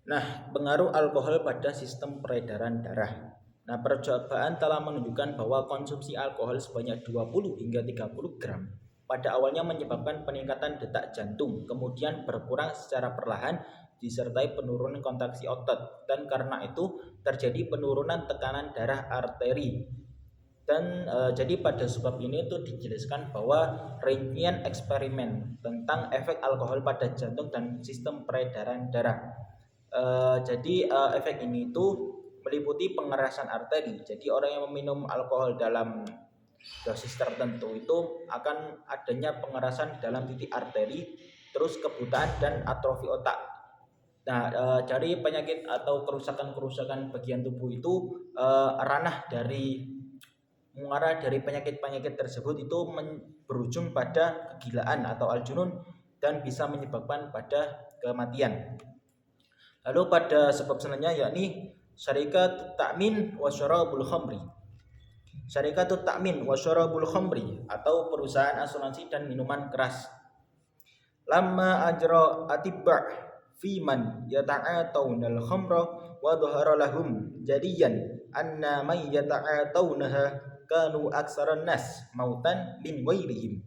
Nah, pengaruh alkohol pada sistem peredaran darah. Nah, percobaan telah menunjukkan bahwa konsumsi alkohol sebanyak 20 hingga 30 gram pada awalnya menyebabkan peningkatan detak jantung, kemudian berkurang secara perlahan disertai penurunan kontraksi otot, dan karena itu terjadi penurunan tekanan darah arteri. Dan jadi pada sebab ini itu dijelaskan bahwa rincian eksperimen tentang efek alkohol pada jantung dan sistem peredaran darah. Jadi efek ini itu meliputi pengerasan arteri. Jadi orang yang meminum alkohol dalam dosis tertentu itu akan adanya pengerasan dalam titik arteri, terus kebutaan dan atrofi otak. Nah, dari penyakit atau kerusakan bagian tubuh itu ranah dari mengarah dari penyakit-penyakit tersebut itu berujung pada kegilaan atau al-junun dan bisa menyebabkan pada kematian. Lalu pada sebab selanjutnya yakni syarikat ta'min wa syarabul khamri. Syarikatut ta'min wa syarabul khamri atau perusahaan asuransi dan minuman keras. Lamma ajra atibba' fi man yata'atawna al-khamra wa dhahara lahum jadiyan anna may yata'atawnaha kanu aksaran nas mautan min ghairihim.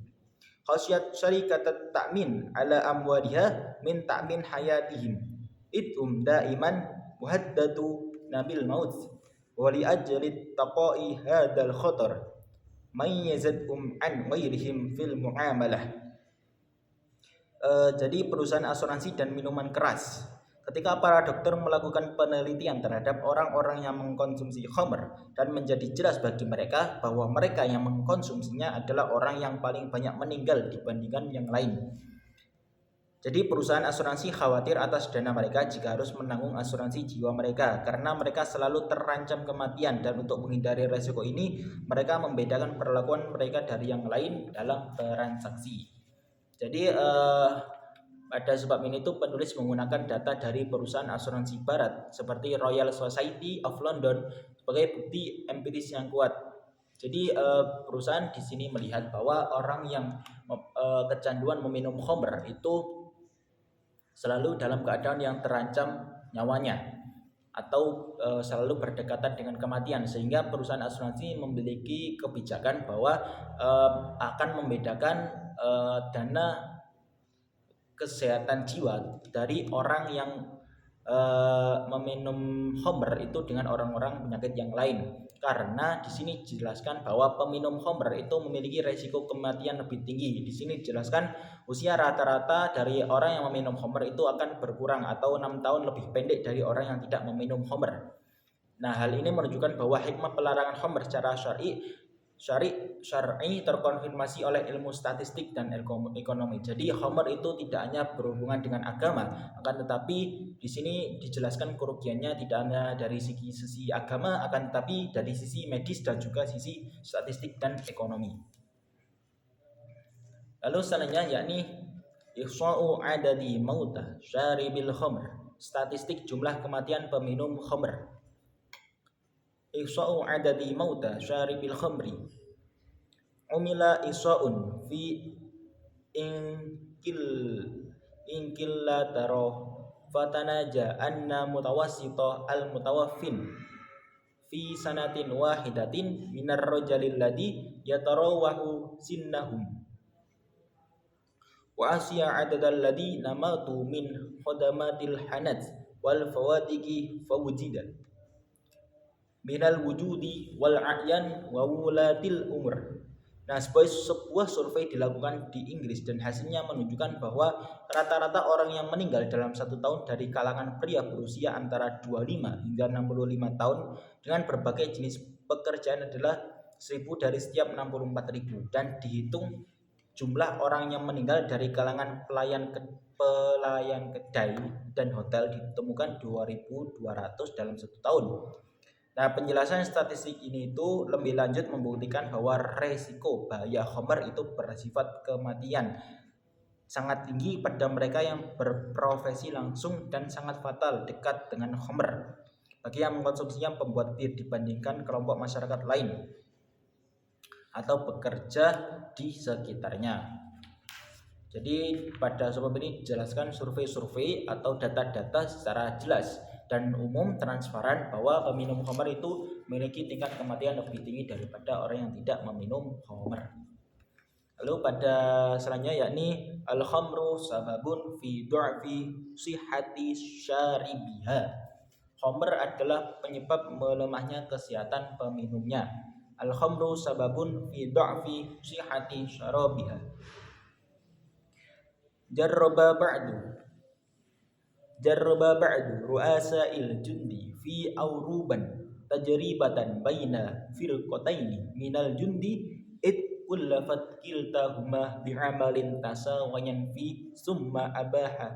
Khasyat syarikat ta'min ala amwaliha min ta'min hayatihim idhum daiman muhaddatu nabil maut wa li ajli taqa'i hadzal khatar may yazadhum an ghairihim fil muamalah. Jadi perusahaan asuransi dan minuman keras, ketika para dokter melakukan penelitian terhadap orang-orang yang mengkonsumsi khamr dan menjadi jelas bagi mereka bahwa mereka yang mengkonsumsinya adalah orang yang paling banyak meninggal dibandingkan yang lain. Jadi perusahaan asuransi khawatir atas dana mereka jika harus menanggung asuransi jiwa mereka karena mereka selalu terancam kematian, dan untuk menghindari resiko ini mereka membedakan perlakuan mereka dari yang lain dalam transaksi. Jadi pada sebab ini tuh penulis menggunakan data dari perusahaan asuransi barat seperti Royal Society of London sebagai bukti empiris yang kuat. Jadi perusahaan di sini melihat bahwa orang yang kecanduan meminum khamr itu selalu dalam keadaan yang terancam nyawanya atau selalu berdekatan dengan kematian, sehingga perusahaan asuransi memiliki kebijakan bahwa akan membedakan dana kesehatan jiwa dari orang yang meminum khamr itu dengan orang-orang penyakit yang lain, karena di sini dijelaskan bahwa peminum khamr itu memiliki resiko kematian lebih tinggi. Di sini dijelaskan usia rata-rata dari orang yang meminum khamr itu akan berkurang atau 6 tahun lebih pendek dari orang yang tidak meminum khamr. Nah, hal ini menunjukkan bahwa hikmah pelarangan khamr secara syar'i terkonfirmasi oleh ilmu statistik dan ekonomi. Jadi khamr itu tidak hanya berhubungan dengan agama, akan tetapi di sini dijelaskan kerugiannya tidak hanya dari sisi agama, akan tetapi dari sisi medis dan juga sisi statistik dan ekonomi. Lalu selanjutnya yakni ihsa'u adadi mautah syaribil khamr, statistik jumlah kematian peminum khamr. Ihsa'u adadi mautah syaribil khamri. Umila isa'un fi inkil la taro fatanaja anna mutawassita al mutawaffin fi sanatin wahidatin minar rajalil ladhi yatarawahu sinnahum wa asya adadal ladhi namatu min khadamatil hanat wal fawadiki fawujida minal wujudi wal a'yan wa wulatil umur. Nah, sebuah survei dilakukan di Inggris dan hasilnya menunjukkan bahwa rata-rata orang yang meninggal dalam 1 tahun dari kalangan pria berusia antara 25 hingga 65 tahun dengan berbagai jenis pekerjaan adalah 1.000 dari setiap 64.000, dan dihitung jumlah orang yang meninggal dari kalangan pelayan kedai dan hotel ditemukan 2.200 dalam 1 tahun. Nah, penjelasan statistik ini itu lebih lanjut membuktikan bahwa resiko bahaya khamr itu bersifat kematian sangat tinggi pada mereka yang berprofesi langsung dan sangat fatal dekat dengan khamr bagi yang mengkonsumsinya pembuat bir dibandingkan kelompok masyarakat lain atau bekerja di sekitarnya. Jadi pada sebab ini dijelaskan survei-survei atau data-data secara jelas dan umum transparan bahwa peminum khamr itu memiliki tingkat kematian lebih tinggi daripada orang yang tidak meminum khamr. Lalu pada selanjutnya yakni al-khamru sababun fi du'fi sihhati syaribiha. Khamr adalah penyebab melemahnya kesehatan peminumnya. Al-khamru sababun fi du'fi sihhati syarabiha. Jarraba ba'du ru'asa'il jundi fi auruban tajribatan baina firqataini minal jundi id kullafat kiltahuma bi'amalin tasawayan fi summa abaha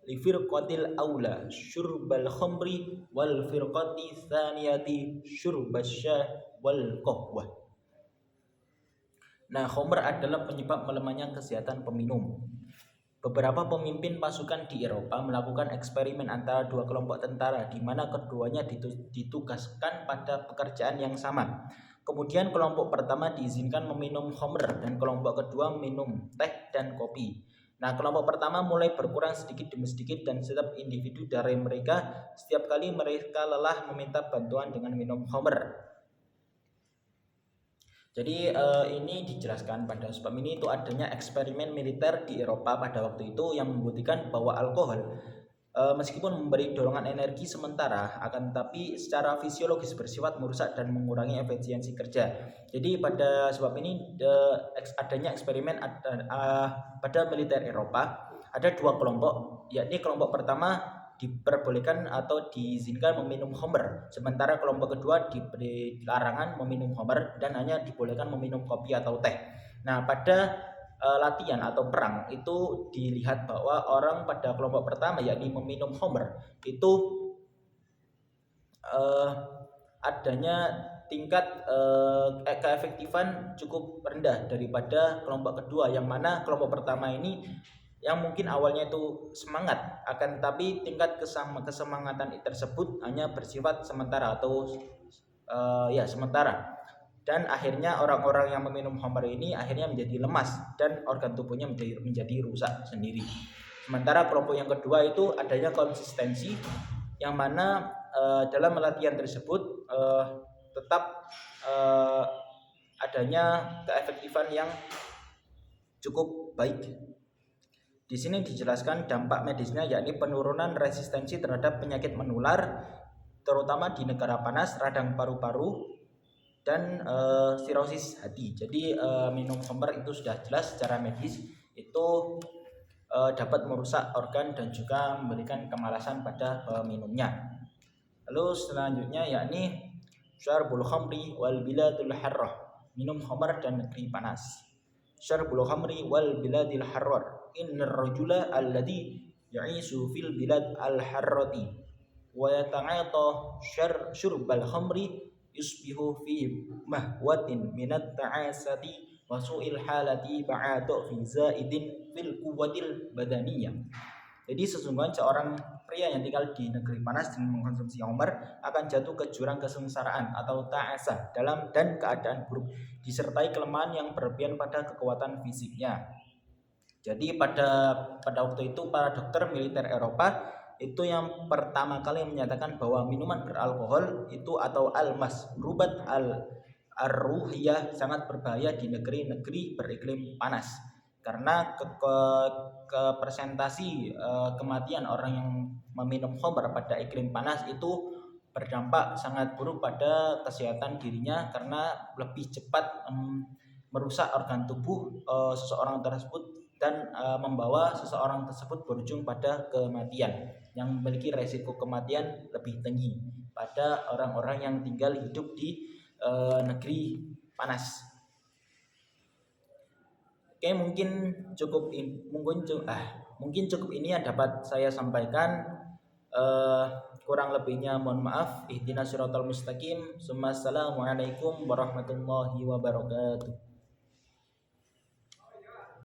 li firqatil awla syurbal khamri wal firqati thaniyati syurbasya wal qahwah. Nah, khamr adalah penyebab melemahnya kesehatan peminum. Beberapa pemimpin pasukan di Eropa melakukan eksperimen antara dua kelompok tentara di mana keduanya ditugaskan pada pekerjaan yang sama. Kemudian kelompok pertama diizinkan meminum khamr dan kelompok kedua minum teh dan kopi. Nah, kelompok pertama mulai berkurang sedikit demi sedikit dan setiap individu dari mereka setiap kali mereka lelah meminta bantuan dengan minum khamr. Jadi ini dijelaskan pada sebab ini itu adanya eksperimen militer di Eropa pada waktu itu yang membuktikan bahwa alkohol meskipun memberi dorongan energi sementara akan tetapi secara fisiologis bersifat merusak dan mengurangi efisiensi kerja. Jadi pada sebab ini adanya eksperimen pada militer Eropa ada dua kelompok, yakni kelompok pertama diperbolehkan atau diizinkan meminum khamr, sementara kelompok kedua diberi larangan meminum khamr dan hanya dibolehkan meminum kopi atau teh. Nah, pada latihan atau perang itu dilihat bahwa orang pada kelompok pertama yakni meminum khamr itu adanya tingkat keefektifan cukup rendah daripada kelompok kedua, yang mana kelompok pertama ini yang mungkin awalnya itu semangat, akan tetapi tingkat kesemangatan tersebut hanya bersifat sementara atau sementara, dan akhirnya orang-orang yang meminum khamr ini akhirnya menjadi lemas dan organ tubuhnya menjadi rusak sendiri. Sementara kelompok yang kedua itu adanya konsistensi, yang mana dalam latihan tersebut tetap adanya keefektifan yang cukup baik. Di sini dijelaskan dampak medisnya yakni penurunan resistensi terhadap penyakit menular terutama di negara panas, radang paru-paru dan sirosis hati. Jadi minum khamr itu sudah jelas secara medis itu dapat merusak organ dan juga memberikan kemalasan pada peminumnya. Lalu selanjutnya yakni syarbul khamri wal biladul harrah, minum khamr dan negeri panas. Syarbul khamri wal biladil harrar, innar rajula alladhi ya'isu fil bilad al harrati wa yata'ata syurbal khamri yusbihu fi mahwatin minat ta'asati wa su'il halati ba'adu fi zaidin fil quwwatil badaniyah. Jadi sesungguhnya seorang pria yang tinggal di negeri panas dan mengkonsumsi khamr akan jatuh ke jurang kesengsaraan atau ta'asa dalam dan keadaan buruk disertai kelemahan yang berlebihan pada kekuatan fisiknya. Jadi pada waktu itu para dokter militer Eropa itu yang pertama kali menyatakan bahwa minuman beralkohol itu atau al-masrubat al-ruhiyah sangat berbahaya di negeri-negeri beriklim panas karena ke presentasi kematian orang yang meminum khamr pada iklim panas itu berdampak sangat buruk pada kesehatan dirinya karena lebih cepat merusak organ tubuh seseorang tersebut dan membawa seseorang tersebut berujung pada kematian yang memiliki resiko kematian lebih tinggi pada orang-orang yang tinggal hidup di negeri panas. Oke, mungkin cukup ini yang dapat saya sampaikan. Kurang lebihnya mohon maaf. Ihdinas siratal mustaqim. Assalamualaikum warahmatullahi wabarakatuh.